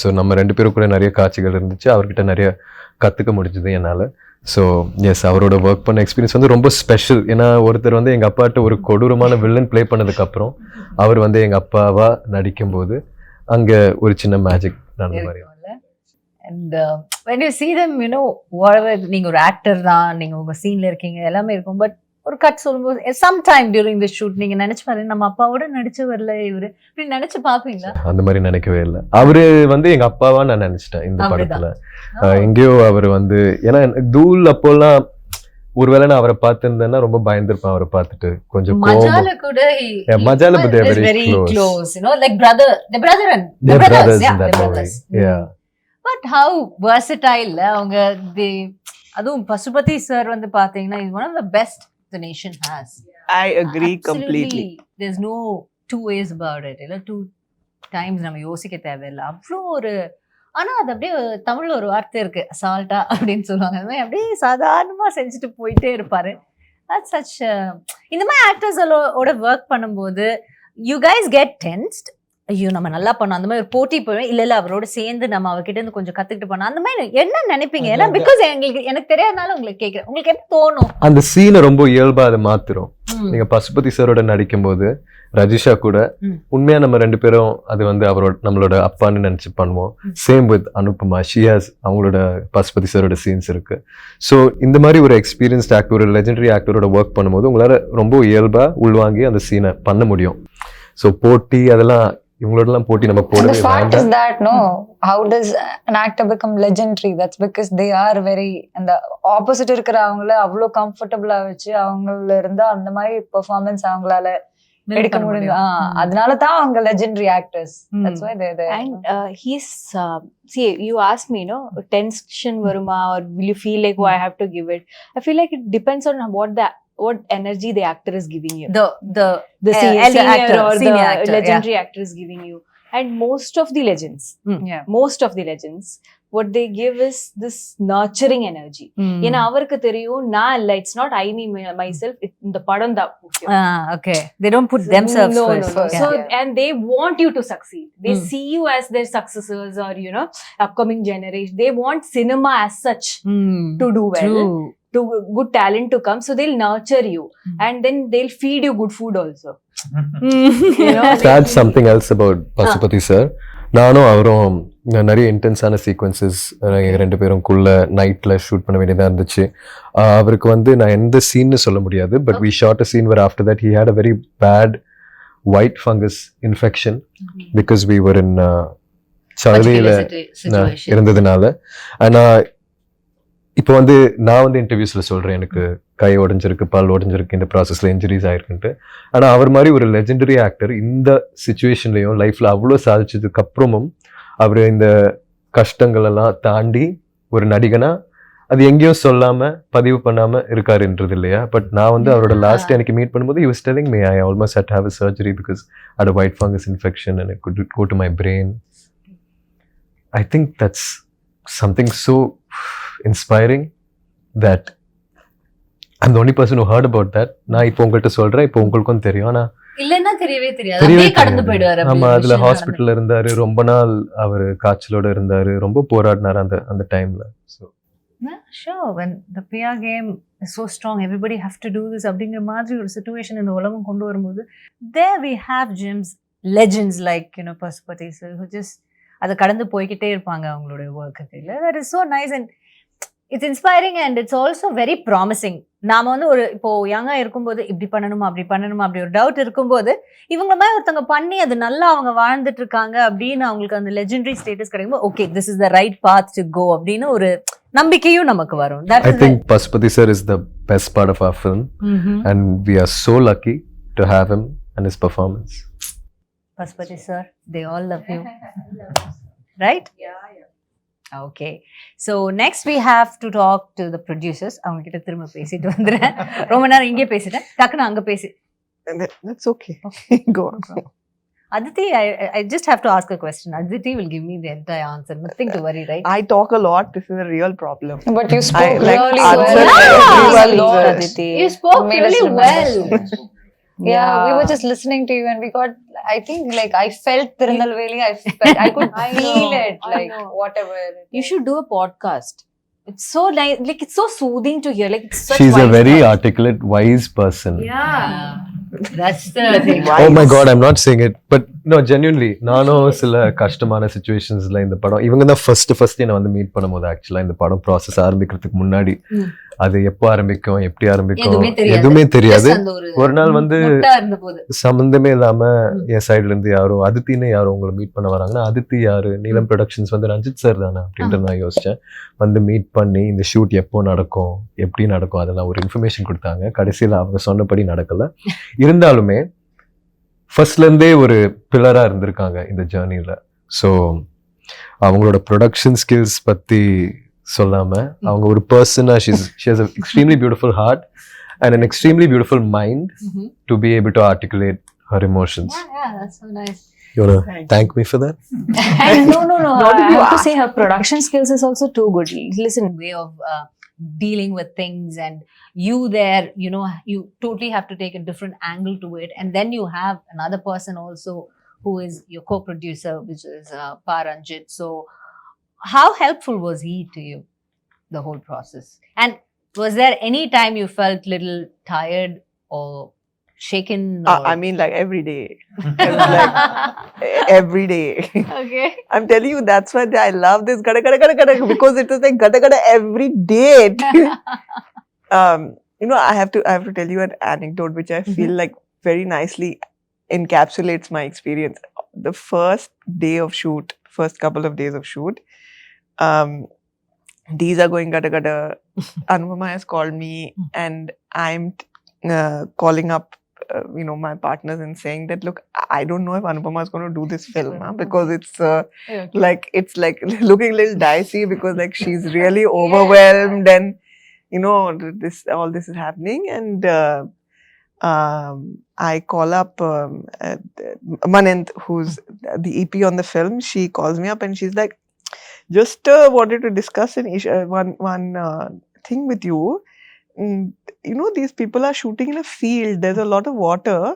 Speaker 1: ஸோ நம்ம 2 பேரும் கூட நிறைய காட்சிகள் இருந்துச்சு, அவர்கிட்ட நிறைய கற்றுக்க முடிஞ்சது என்னால். ஸோ எஸ், அவரோட ஒர்க் பண்ண எக்ஸ்பீரியன்ஸ் வந்து ரொம்ப ஸ்பெஷல். ஏன்னா ஒருத்தர் வந்து எங்கள் அப்பாட்ட ஒரு கொடூரமான வில்லன் ப்ளே பண்ணதுக்கப்புறம் அவர் வந்து எங்கள் அப்பாவா நடிக்கும்போது அங்கே ஒரு சின்ன மேஜிக் நடந்த மாதிரி.
Speaker 3: And when you see them, you know, whatever, நீங்க ஒரு ஆக்டர் தான், நீங்க உங்க சீன்ல இருக்கீங்க, எல்லாமே இருக்கும். பட் ஒரு கட் சொல்லும்போது சம்டைம் டியூரிங் தி ஷூட் நீங்க நினைச்சு பாருங்க, நம்ம அப்பாவோட நடிச்சு வரல இவரு, இப்படி நினைச்சு பாப்பீங்களா?
Speaker 1: அந்த மாதிரி நினைக்கவே இல்லை. அவரு வந்து எங்க அப்பாவா நான் நினைச்சிட்டேன் இந்த படத்துல. எங்கேயோ அவர் வந்து, ஏன்னா தூள் அப்போல்லாம் ஒருவேளை நான் அவரை பார்த்திருந்தேன்னா ரொம்ப பயந்துருப்பேன். அவரை பார்த்துட்டு கொஞ்சம்
Speaker 3: மஜால கூட
Speaker 1: மஜால but they are
Speaker 3: very
Speaker 1: very
Speaker 3: close, you know, like the brothers in that movie.
Speaker 1: Yeah.
Speaker 3: But how versatile அவங்க, அதுவும் பசுபதி சார் வந்து பாத்தீங்கன்னா is one of the best the nation has.
Speaker 4: I agree completely.
Speaker 3: There's no two ways about it. இல்ல 2 times நம்ம யோசிக்க தேவையில்லை. அவ்வளோ ஒரு, ஆனா அது அப்படியே தமிழ்ல ஒரு வார்த்தை இருக்கு, அசால்ட்டா அப்படின்னு சொல்லுவாங்க. அது மாதிரி அப்படியே சாதாரணமா செஞ்சுட்டு போயிட்டே இருப்பாரு. That's such இந்த மாதிரி ஆக்டர்ஸோட ஒர்க் பண்ணும்போது you guys get tensed. ஐயோ நம்ம நல்லா பண்ணோம், அந்த மாதிரி ஒரு போட்டி போய் இல்ல அவரோட சேர்ந்து நம்ம அவர்கிட்ட இருந்து கொஞ்சம் கத்துக்கிட்டு பண்ணோம், அந்த மாதிரி என்ன நினைப்பீங்க? ஏன்னா பிகாஸ் எனக்கு தெரியாதனால உங்களுக்கு கேட்கிறேன், உங்களுக்கு எப்படி தோணும்? அந்த
Speaker 1: சீனை ரொம்ப இயல்பா அதை மாத்துறோம். நீங்க பசுபதி சாரோட நடிக்கும் போது ரஜிஷா கூட உண்மையா நம்ம 2 பேரும் அது வந்து அவரோட நம்மளோட அப்பான்னு நினைச்சு பண்ணுவோம். சேம் வித் அனுபமா, ஷியாஸ், அவங்களோட பசுபதி சாரோட சீன்ஸ் இருக்கு. ஸோ இந்த மாதிரி ஒரு எக்ஸ்பீரியன்ஸ்ட் ஆக்டர், ஒரு லெஜெண்டரி ஆக்டரோட ஒர்க் பண்ணும்போது உங்களால ரொம்ப இயல்பா உள்வாங்கி அந்த சீனை பண்ண முடியும். ஸோ போட்டி அதெல்லாம் இவங்களோடலாம் போட்டி நம்ம போடவே
Speaker 2: வேண்டாம். The fact is that no, how does an actor become legendary? That's because they are very, and the opposite இருக்கிற அவங்கள அவ்வளோ கம்ஃபர்டபுளா வச்சு அவங்கள இருந்தா அந்த மாதிரி பெர்ஃபார்மன்ஸ் அவங்களால எடுக்க முடியும். அதனால தான் அவங்க legendary actors. That's why they're there.
Speaker 6: And he's see, you asked me, no, tension varuma or will you feel like, oh, I have to give it? I feel like it depends on what energy the actor is giving you, the senior actor or the legendary actor is giving you. And most of the legends what they give is this nurturing energy. ஏன்னா அவருக்கு தெரியும் நான் இல்ல, it's not I me myself, இந்த படம் தான் முக்கியம்.
Speaker 3: Okay, they don't put themselves first.
Speaker 6: No. So and they want you to succeed. They see you as their successors or upcoming generation. They want cinema as such to do well.
Speaker 3: True.
Speaker 6: To good talent to come, so they'll nurture you and then they'll feed you good food also.
Speaker 1: That's something else about Pasupathi sir. நானும் அவரும் நிறைய இன்டென்ஸான sequences ரெண்டு பேரும்குள்ள நைட்டில் shoot பண்ண வேண்டியதாக இருந்துச்சு. அவருக்கு வந்து நான் எந்த சீன்னு சொல்ல முடியாது, but we shot a scene where after that he had a very bad white fungus infection because we were in சவுதியில் இருந்ததுனால. ஆனால் இப்போ வந்து நான் வந்து இன்டர்வியூஸில் சொல்கிறேன் எனக்கு கை உடஞ்சிருக்கு, பல் உடஞ்சிருக்கு, இந்த ப்ராசஸில் இன்ஜுரிஸ் ஆயிருக்குன்ட்டு. ஆனால் அவர் மாதிரி ஒரு லெஜெண்டரி ஆக்டர் இந்த சுச்சுவேஷன்லையும் லைஃப்பில் அவ்வளோ சாதிச்சதுக்கு அப்புறமும் அவர் இந்த கஷ்டங்களெல்லாம் தாண்டி ஒரு நடிகனா அது எங்கேயும் சொல்லாமல் பதிவு பண்ணாமல் இருக்காருன்றது இல்லையா. பட் நான் வந்து அவரோட லாஸ்ட் எனக்கு மீட் பண்ணும்போது he was telling me I almost had to have a surgery because I had a white fungus infection and it could go to my brain. I think that's something so inspiring that I'm the only person who heard about that. நான் இப்போ உங்கள்கிட்ட சொல்றேன், இப்போ உங்களுக்கும் தெரியும். ஆனா
Speaker 3: இல்லன்னா தெரியவே தெரியாது, கடந்து போயிடுவாரு.
Speaker 1: ஆமா, அதுல ஹாஸ்பிட்டல்ல இருந்தாரு, ரொம்ப நாள் அவர் காய்ச்சலோட இருந்தாரு, ரொம்ப போராடினாரு அந்த டைம்ல. So
Speaker 3: sure, when the PR game is so strong, everybody have to do this அப்படிங்கிற மாதிரி ஒரு சிச்சுவேஷன் இந்த உலகம் கொண்டு வரும்போது there we have gems, legends like Pasupathi sir who just அதை கடந்து போய்கிட்டே இருப்பாங்க அவங்களோட ஒர்க்குக்கு. இல்லை, that is so nice and it's inspiring and it's also very promising. நாம வந்து ஒரு இப்போ யங்கா இருக்கும்போது இப்படி பண்ணணுமா அப்படி பண்ணணுமா அப்படி ஒரு டவுட் இருக்கும்போது இவங்கள மாதிரி ஒருத்தவங்க பண்ணி அது நல்லா அவங்க வாழ்ந்துட்டு இருக்காங்க அப்படின்னு அவங்களுக்கு அந்த லெஜெண்டரி ஸ்டேட்டஸ் கிடைக்கும்போது okay this is the right path to go அப்படின்னு ஒரு நம்பிக்கையும் நமக்கு வரும்.
Speaker 1: I think Pashupati sir is the best part of our film and we are so lucky to have him and his performance.
Speaker 3: Pashupati sir, they all love you. Right?
Speaker 6: Yeah.
Speaker 3: Okay. So next we have to talk to the producers. அவங்க கிட்ட திரும்ப பேசிட்டு வந்துறேன். ரொம்ப நேரம் இங்கே பேசிட்டேன், டக்குன்னு அங்க பேசி.
Speaker 4: That's okay. Go on.
Speaker 3: Aditi, I just have to ask a question. Aditi will give me the entire answer. Nothing to worry, right?
Speaker 4: I talk a lot. This is a real problem.
Speaker 2: But you spoke
Speaker 4: like
Speaker 2: really
Speaker 4: answer
Speaker 2: well.
Speaker 4: everyone's,
Speaker 2: Aditi.
Speaker 3: You spoke
Speaker 2: Made us
Speaker 3: really
Speaker 2: remember
Speaker 3: well.
Speaker 2: so much. Yeah, we were just listening to you and we got, I think like I felt Tirunelveli, I could feel it, like whatever.
Speaker 6: You should do a podcast. It's so nice, like it's so soothing to hear, like it's such
Speaker 1: She's a
Speaker 6: wise
Speaker 1: very
Speaker 6: words.
Speaker 1: articulate, wise person.
Speaker 3: Yeah. That's the thing.
Speaker 1: Oh my god, I'm not saying it, but no, genuinely நானும் சில கஷ்டமான சிச்சுவேஷன்ஸ்ல இந்த படம் இவங்க தான் first என்ன வந்து meet பண்ணும்போது ஆக்சுவலா இந்த படம் ப்ராசஸ் ஆரம்பிக்கிறதுக்கு முன்னாடி அது எப்போ ஆரம்பிக்கும் எப்படி ஆரம்பிக்கும் எதுவுமே தெரியாது. ஒரு நாள் வந்து சம்பந்தமே இல்லாம என் சைட்ல இருந்து யாரோ அதித்தின்னு யாரோ உங்களை மீட் பண்ண வராங்கன்னா அதித்தி யாரு, நீலம் ப்ரொடக்ஷன்ஸ் வந்து ரஞ்சித் சார் தானே அப்படின்ட்டு நான் யோசிச்சேன். வந்து மீட் பண்ணி இந்த ஷூட் எப்போ நடக்கும் எப்படி நடக்கும் அதெல்லாம் ஒரு இன்ஃபர்மேஷன் கொடுத்தாங்க. கடைசியில் அவங்க சொன்னபடி நடக்கல. இருந்தாலுமே ஃபர்ஸ்ட்லேருந்தே ஒரு பில்லராக இருந்திருக்காங்க இந்த ஜேர்னியில். ஸோ அவங்களோட ப்ரொடக்ஷன் ஸ்கில்ஸ் பற்றி சொல்லாமல் அவங்க ஒரு பர்சனாக she has an extremely beautiful heart and an extremely beautiful mind to be able to articulate her emotions.
Speaker 3: Yeah, that's so nice.
Speaker 1: You want to thank me for that?
Speaker 6: No. I have to say her production skills is also too good. Listen,
Speaker 3: Way of dealing with things and you there, you totally have to take a different angle to it, and then you have another person also who is your co-producer, which is Paranjit. So how helpful was he to you the whole process, and was there any time you felt little tired or shaken or...
Speaker 4: I mean like every day. Like every day.
Speaker 3: Okay.
Speaker 4: I'm telling you, that's why I love this gada gada gada gada because it was like gada gada every day. I have to tell you an anecdote which I feel like very nicely encapsulates my experience. The first day of shoot, first couple of days of shoot, these are going gada gada. Anupama has called me and I'm calling up my partners and saying that look, I don't know if Anupama is going to do this film because it's like looking a little dicey because like she's really overwhelmed and all this is happening. And I call up Manent, who's the EP on the film. She calls me up and she's like, Just wanted to discuss one thing with you. You know, these people are shooting in a field. There's a lot of water.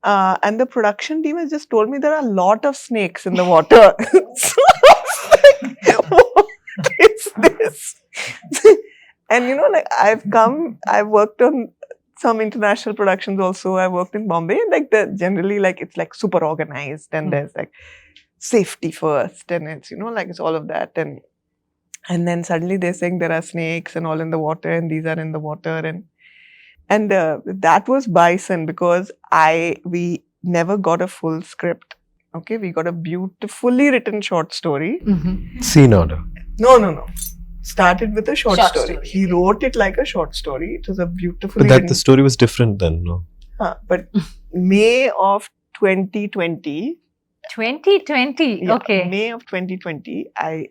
Speaker 4: And the production team has just told me there are a lot of snakes in the water. So I was like, what is this? And you know, like I've worked on some international productions also. I worked in Bombay. Like generally, like it's like super organized, and there's like safety first, and it's, you know, like it's all of that, and then suddenly they're saying there are snakes and all in the water, and these are in the water, and that was Bison, because we never got a full script. Okay, we got a beautifully written short story.
Speaker 1: Scene order.
Speaker 4: No. Started with a short story. He wrote it like a short story. It was a beautifully
Speaker 1: But that
Speaker 4: written.
Speaker 1: the story was different then, no?
Speaker 4: But May of 2020.
Speaker 3: 2020.
Speaker 4: Yeah,
Speaker 3: Okay.
Speaker 4: May of 2020, I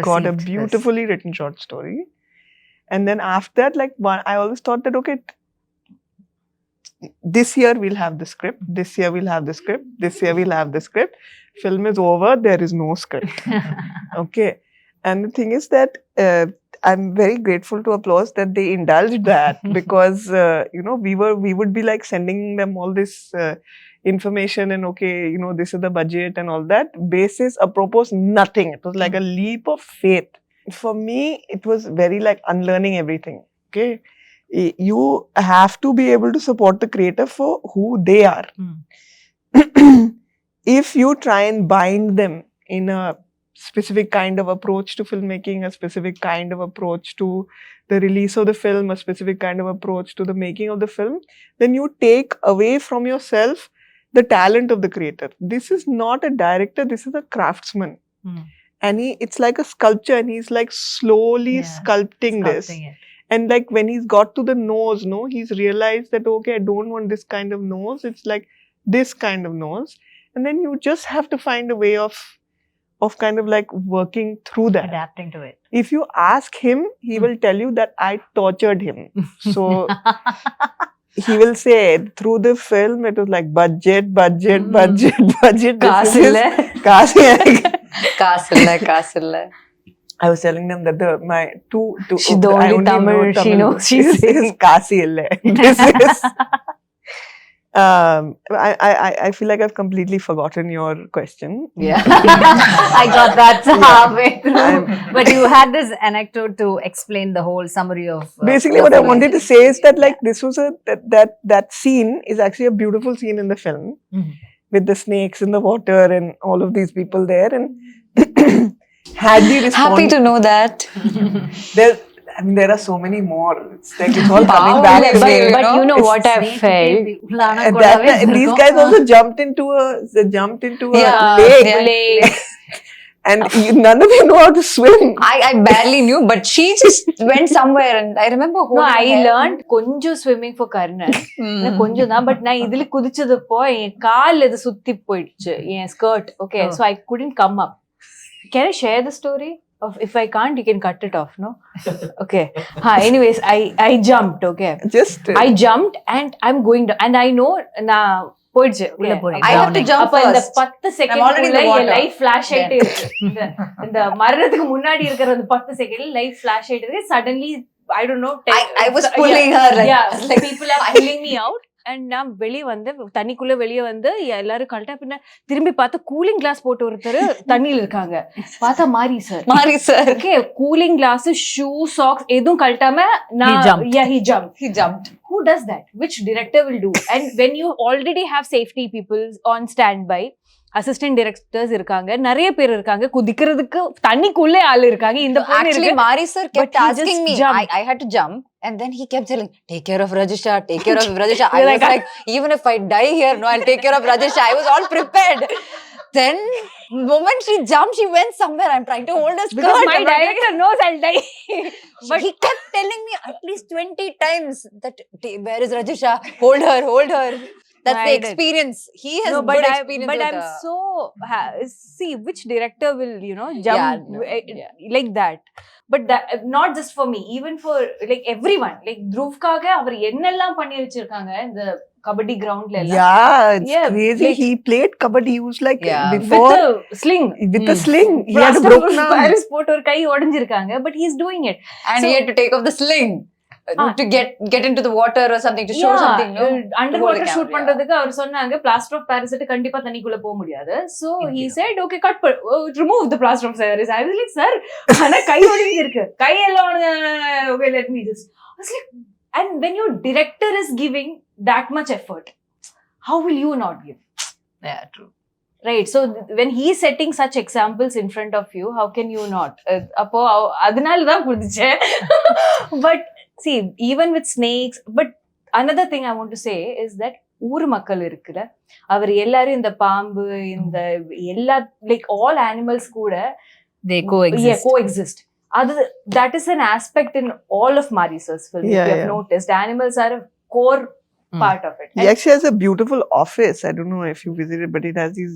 Speaker 4: got a
Speaker 3: Received this.
Speaker 4: beautifully written short story. And then after that, like I always thought that, okay, this year we'll have the script, this year we'll have the script, this year we'll have the script. Film is over, there is no script. Okay. And the thing is that I'm very grateful to Applause that they indulged that, because you know, we would be like sending them all this information, and okay, you know, this is the budget and all that. Basis apropos nothing. It was like a leap of faith. For me, it was very like unlearning everything. Okay, you have to be able to support the creator for who they are. If you try and bind them in a specific kind of approach to filmmaking, a specific kind of approach to the release of the film, a specific kind of approach to the making of the film, then you take away from yourself the talent of the creator. This is not a director, this is a craftsman. And it's like a sculpture, and he's like slowly sculpting this.
Speaker 3: it.
Speaker 4: And like when he's got to the nose, no, he's realized that, okay, I don't want this kind of nose, it's like this kind of nose. And then you just have to find a way of kind of like working through that.
Speaker 3: Adapting to it.
Speaker 4: If you ask him, he will tell you that I tortured him. So he will say through the film, it was like budget.
Speaker 6: Kaasilla.
Speaker 2: Kaasilla.
Speaker 4: I was telling them that my two
Speaker 6: She the
Speaker 4: I
Speaker 6: only Tamil she
Speaker 4: Tamil.
Speaker 6: knows. She
Speaker 4: This is Kasi ille. This is. I feel like I've completely forgotten your question.
Speaker 3: Yeah. I got that halfway through. But you had this anecdote to explain the whole summary of.
Speaker 4: Basically, what I wanted to say is that like this was that scene is actually a beautiful scene in the film, with the snakes in the water and all of these people there, and had the response.
Speaker 2: Happy to know that.
Speaker 4: There are so many more. It's like it's all coming back to me.
Speaker 6: But you know what I felt?
Speaker 4: These guys also jumped into a lake. And none of you know how to swim.
Speaker 2: I barely knew, but she just went somewhere, and I remember
Speaker 6: No,
Speaker 2: holding
Speaker 6: I
Speaker 2: her hair.
Speaker 6: learned கொஞ்சம் swimming for Karnan. கொஞ்சம் தான், but நான் இதுல குதிச்சதப்போ என் கால் இது சுத்தி போயிடுச்சு, என் skirt. Okay, so I couldn't come up. Can I share the story? If I can't, you can cut it off, no? Okay. Anyways, I jumped, okay. I jumped and I'm going down. And I know, போயிடுச்சு உள்ள போறேன்.
Speaker 2: I have to jump
Speaker 6: அப்ப இந்த
Speaker 2: first.
Speaker 6: 10 second என் life flash ஆயிட்டே இருக்கு. இந்த மரணத்துக்கு முன்னாடி இருக்கிற அந்த 10 செகண்ட் லைஃப் ஃபிளாஷ் ஆயிட்டே இருக்கு. Suddenly I don't know,
Speaker 2: I was pulling her like,
Speaker 6: like people are pulling me out. And நான் வெளியே வந்து தண்ணிக்குள்ள வெளியே வந்து எல்லாரும் கழட்டா, பின்ன திரும்பி பார்த்தா கூலிங் கிளாஸ் போட்டு ஒருத்தர் தண்ணியில இருக்காங்க. பார்த்தா மாரி sir. Okay, cooling glass, shoe, socks எதுவும் கழட்டாம he jumped. Who does that? Which director will do? And when you already have safety people on standby, assistant directors இருக்காங்க, நிறைய பேர் இருக்காங்க, குதிக்கிறதுக்கு தண்ணிக்குள்ளே ஆள் இருக்காங்க. இந்த
Speaker 2: actually Mari sir kept asking me. I had to jump, and then he kept telling, take care of Rajisha. I was like, even if I die here, no, I'll take care of Rajisha. I was all prepared. Then moment she jumped, she went somewhere. I'm trying to hold her skirt.
Speaker 6: Because my director knows I'll die.
Speaker 2: But he kept telling me at least 20 times that, where is Rajisha? Hold her. That's
Speaker 6: I
Speaker 2: the
Speaker 6: did.
Speaker 2: experience. He has
Speaker 6: No,
Speaker 2: good experience
Speaker 6: but
Speaker 2: with
Speaker 6: I'm
Speaker 2: the...
Speaker 6: so see which director will jump
Speaker 2: no, yeah.
Speaker 6: like that. But that not just for me, even for like everyone. Like Dhruv kaga அவர் என்னெல்லாம் பண்ணி வச்சிருக்காங்க இந்த கபடி கிரவுண்ட்ல எல்லாம்.
Speaker 4: Yeah, it's
Speaker 6: Yeah,
Speaker 4: crazy.
Speaker 6: like-
Speaker 4: He played kabaddi. He was like
Speaker 2: Yeah.
Speaker 4: before
Speaker 6: with a sling.
Speaker 4: with a sling. He had a
Speaker 6: Plaster
Speaker 4: broken
Speaker 6: of
Speaker 4: arm.
Speaker 6: Paris போட்டு ஒரு கை உடைஞ்சிருக்காங்க. But he's doing it.
Speaker 2: And
Speaker 6: So-
Speaker 2: he had to take off the sling to get into the water or something, to show something, no?
Speaker 6: Under
Speaker 2: To hold the
Speaker 6: water shoot
Speaker 2: camera,
Speaker 6: பண்றதுக்கு அவர் சொன்னாங்க plaster of Paris கண்டிப்பா தண்ணிக்குள்ள போக முடியாது. So he said okay cut remove the plaster of paris. I was like sir ஆனா கை ஒடிஞ்சு இருக்கு, கை எல்லாம் okay let me just I was like, and when your director is giving that much effort, how will you not give?
Speaker 2: Yeah, true.
Speaker 6: Right, so when he's setting such examples in front of you, how can you not? அப்போ அதனால தான் குதிச்சேன். But see, even with snakes, but another thing I want to say is that ஊர் மக்கள் இருக்குல்ல, அவர் எல்லாரும் இந்த பாம்பு இந்த எல்லா like all animals கூட
Speaker 3: They coexist.
Speaker 6: Yeah, coexist. That is an aspect in all of Marisa's films.
Speaker 4: Yeah,
Speaker 6: If you have
Speaker 4: yeah.
Speaker 6: noticed, animals are a core part of it.
Speaker 4: He actually has a beautiful office. I don't know if you visited, but it has these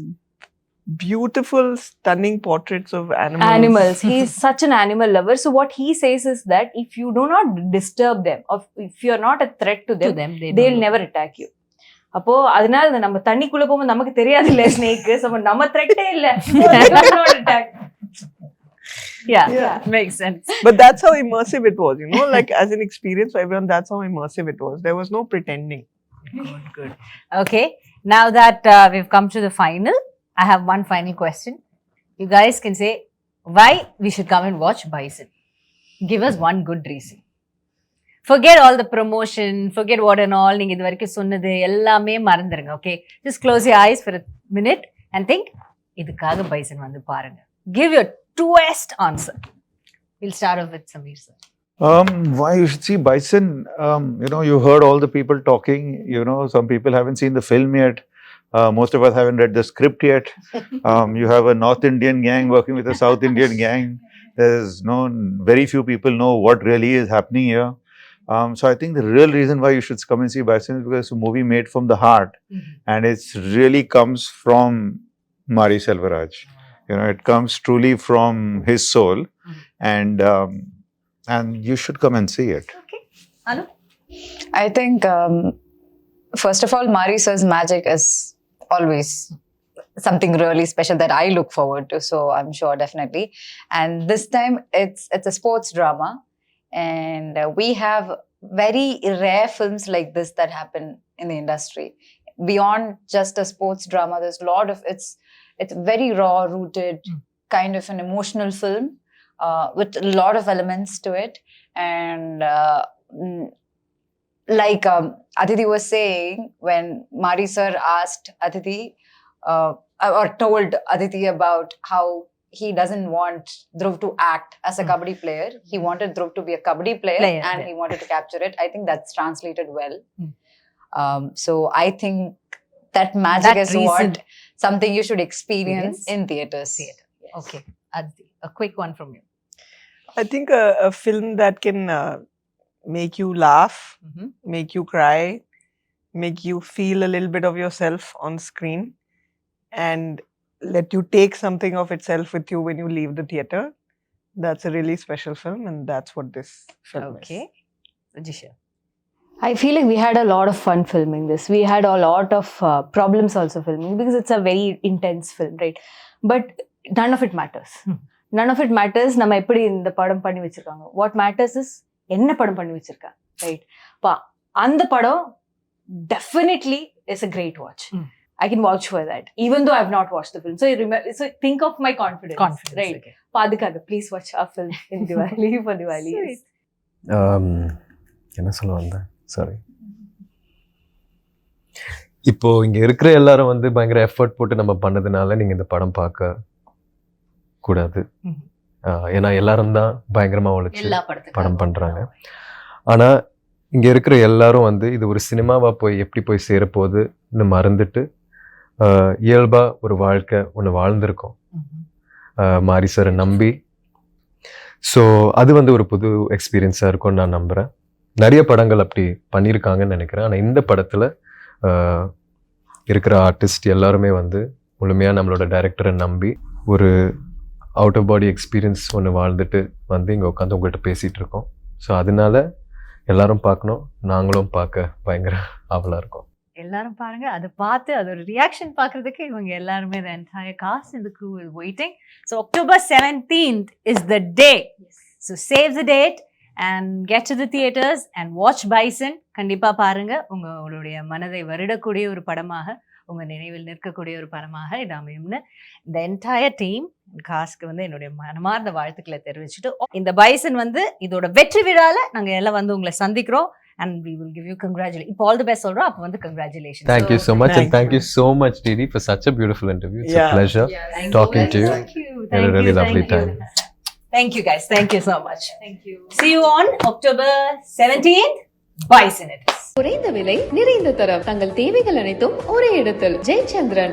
Speaker 4: beautiful, stunning portraits of
Speaker 6: Animals. He's such an animal lover. So what he says is that if you do not disturb them, or if you are not a threat to them, they'll never attack you. அப்போ அதனால நம்ம தண்ணிக்குள்ள போகும்போது நமக்கு தெரியாது இல்ல snake, நம்ம த்ரெட்டே இல்ல.
Speaker 3: Yeah, makes sense.
Speaker 4: But that's how immersive it was, like as an experience for everyone, that's how immersive it was. There was no pretending.
Speaker 3: Good. Okay, now that we've come to the final, I have one final question. You guys can say why we should come and watch Bison. Give us one good reason. Forget all the promotion, forget what and all. நீங்க இது வரைக்கும் சொன்னது எல்லாமே மறந்துருங்க. Okay, just close your eyes for a minute and think, இதுக்காக Bison வந்து பாருங்க. Give your truest answer. We'll start off with Sameer sir.
Speaker 7: Why you should see Bison? You heard all the people talking. Some people haven't seen the film yet. Most of us haven't read the script yet. You have a North Indian gang working with a South Indian gang. There's very few people know what really is happening here. So I think the real reason why you should come and see Bison is because it's a movie made from the heart, and it really comes from Mari Selvaraj. It comes truly from his soul, and you should come and see it.
Speaker 3: Okay, Anu?
Speaker 2: I think first of all, Mari sir's magic is always something really special that I look forward to. So I'm sure definitely. And this time it's a sports drama, and we have very rare films like this that happen in the industry. Beyond just a sports drama, there's a lot of it's very raw rooted, kind of an emotional film with a lot of elements to it. And like Aditi was saying, when Mari sir asked Aditi or told Aditi about how he doesn't want Dhruv to act as a kabaddi player. He wanted Dhruv to be a kabaddi player and he wanted to capture it. I think that's translated well. So I think that magic is what something you should experience in theatres.
Speaker 3: Okay, Aditi, a quick one from you.
Speaker 4: I think a film that can make you laugh, make you cry, make you feel a little bit of yourself on screen, and let you take something of itself with you when you leave the theatre. That's a really special film, and that's what this film is.
Speaker 3: Okay, Rajisha.
Speaker 6: I feel like we had a lot of fun filming this. We had a lot of problems also filming because it's a very intense film, right? But none of it matters. None of it matters. நம்ம எப்படி இந்த படம் பண்ணி வச்சிருக்காங்க. What matters is என்ன படம் பண்ணி வச்சிருக்காங்க, right? அந்த படம் definitely is a great watch. I can vouch for that, even though I have not watched the film. So think of my confidence, right?
Speaker 3: Okay.
Speaker 6: Padikaga, please watch our film in Diwali for Diwali.
Speaker 1: என்ன சொல்ல வந்தேன், sorry. இப்போ இங்க இருக்கிற எல்லாரும் வந்து பயங்கர effort போட்டு நம்ம பண்ணதுனால நீங்க இந்த படம் பார்க்க கூடாது. ஏன்னா எல்லாரும் தான் பயங்கரமா உழைச்சு படம் பண்றாங்க. ஆனா இங்க இருக்கிற எல்லாரும் வந்து இது ஒரு சினிமாவா போய் எப்படி போய் சேரப்போகுதுன்னு மறந்துட்டு இயல்பா ஒரு வாழ்க்கை ஒன்று வாழ்ந்திருக்கோம் மாரி சாரை நம்பி. ஸோ அது வந்து ஒரு புது எக்ஸ்பீரியன்ஸாக இருக்கும்னு நான் நம்புகிறேன். நிறைய படங்கள் அப்படி பண்ணியிருக்காங்கன்னு நினைக்கிறேன். ஆனால் இந்த படத்தில் இருக்கிற ஆர்டிஸ்ட் எல்லாருமே வந்து முழுமையாக நம்மளோட டைரக்டரை நம்பி ஒரு அவுட் ஆஃப் பாடி எக்ஸ்பீரியன்ஸ் ஒன்று வாழ்ந்துட்டு வந்து இங்கே உட்காந்து உங்கள்கிட்ட பேசிகிட்டு இருக்கோம். ஸோ அதனால எல்லாரும் பார்க்கணும், நாங்களும் பார்க்க பயங்கர ஆவலாக இருக்கோம்.
Speaker 3: எல்லாரும் பாருங்க, அதை பார்த்து அதோட ரியாக்ஷன் பார்க்கறதுக்கு இவங்க எல்லாருமே the entire cast and the crew is waiting. So October 17th is the day. So save the date and get to the theaters and watch Bison. கண்டிப்பா பாருங்க, உங்களுடைய மனதை வருடக்கூடிய ஒரு படமாக, உங்க நினைவில் நிற்கக்கூடிய ஒரு படமாக இது அமையும்னு இந்த என்டையர் டீம் காஸ்க்கு வந்து என்னுடைய மனமார்ந்த வாழ்த்துக்களை தெரிவிச்சுட்டு, இந்த பைசன் வந்து இதோட வெற்றி விழால நாங்க எல்லாம் வந்து உங்களை சந்திக்கிறோம். And we will give you congratulations. If all the best, சொல்றோம், அப்ப வந்து congratulations.
Speaker 1: Thank you so much, and thank you so much, Didi, for such a beautiful interview. It's a pleasure talking to you.
Speaker 3: Thank you.
Speaker 1: Had a really lovely time.
Speaker 3: Thank you, guys. Thank you so much. Thank you. See you on October 17th. Bison it is.
Speaker 5: குறைந்த விலை நிறைந்த தரம் தங்கள் தேவைகள் அனைத்தும் ஒரே இடத்தில் ஜெயச்சந்திரன்.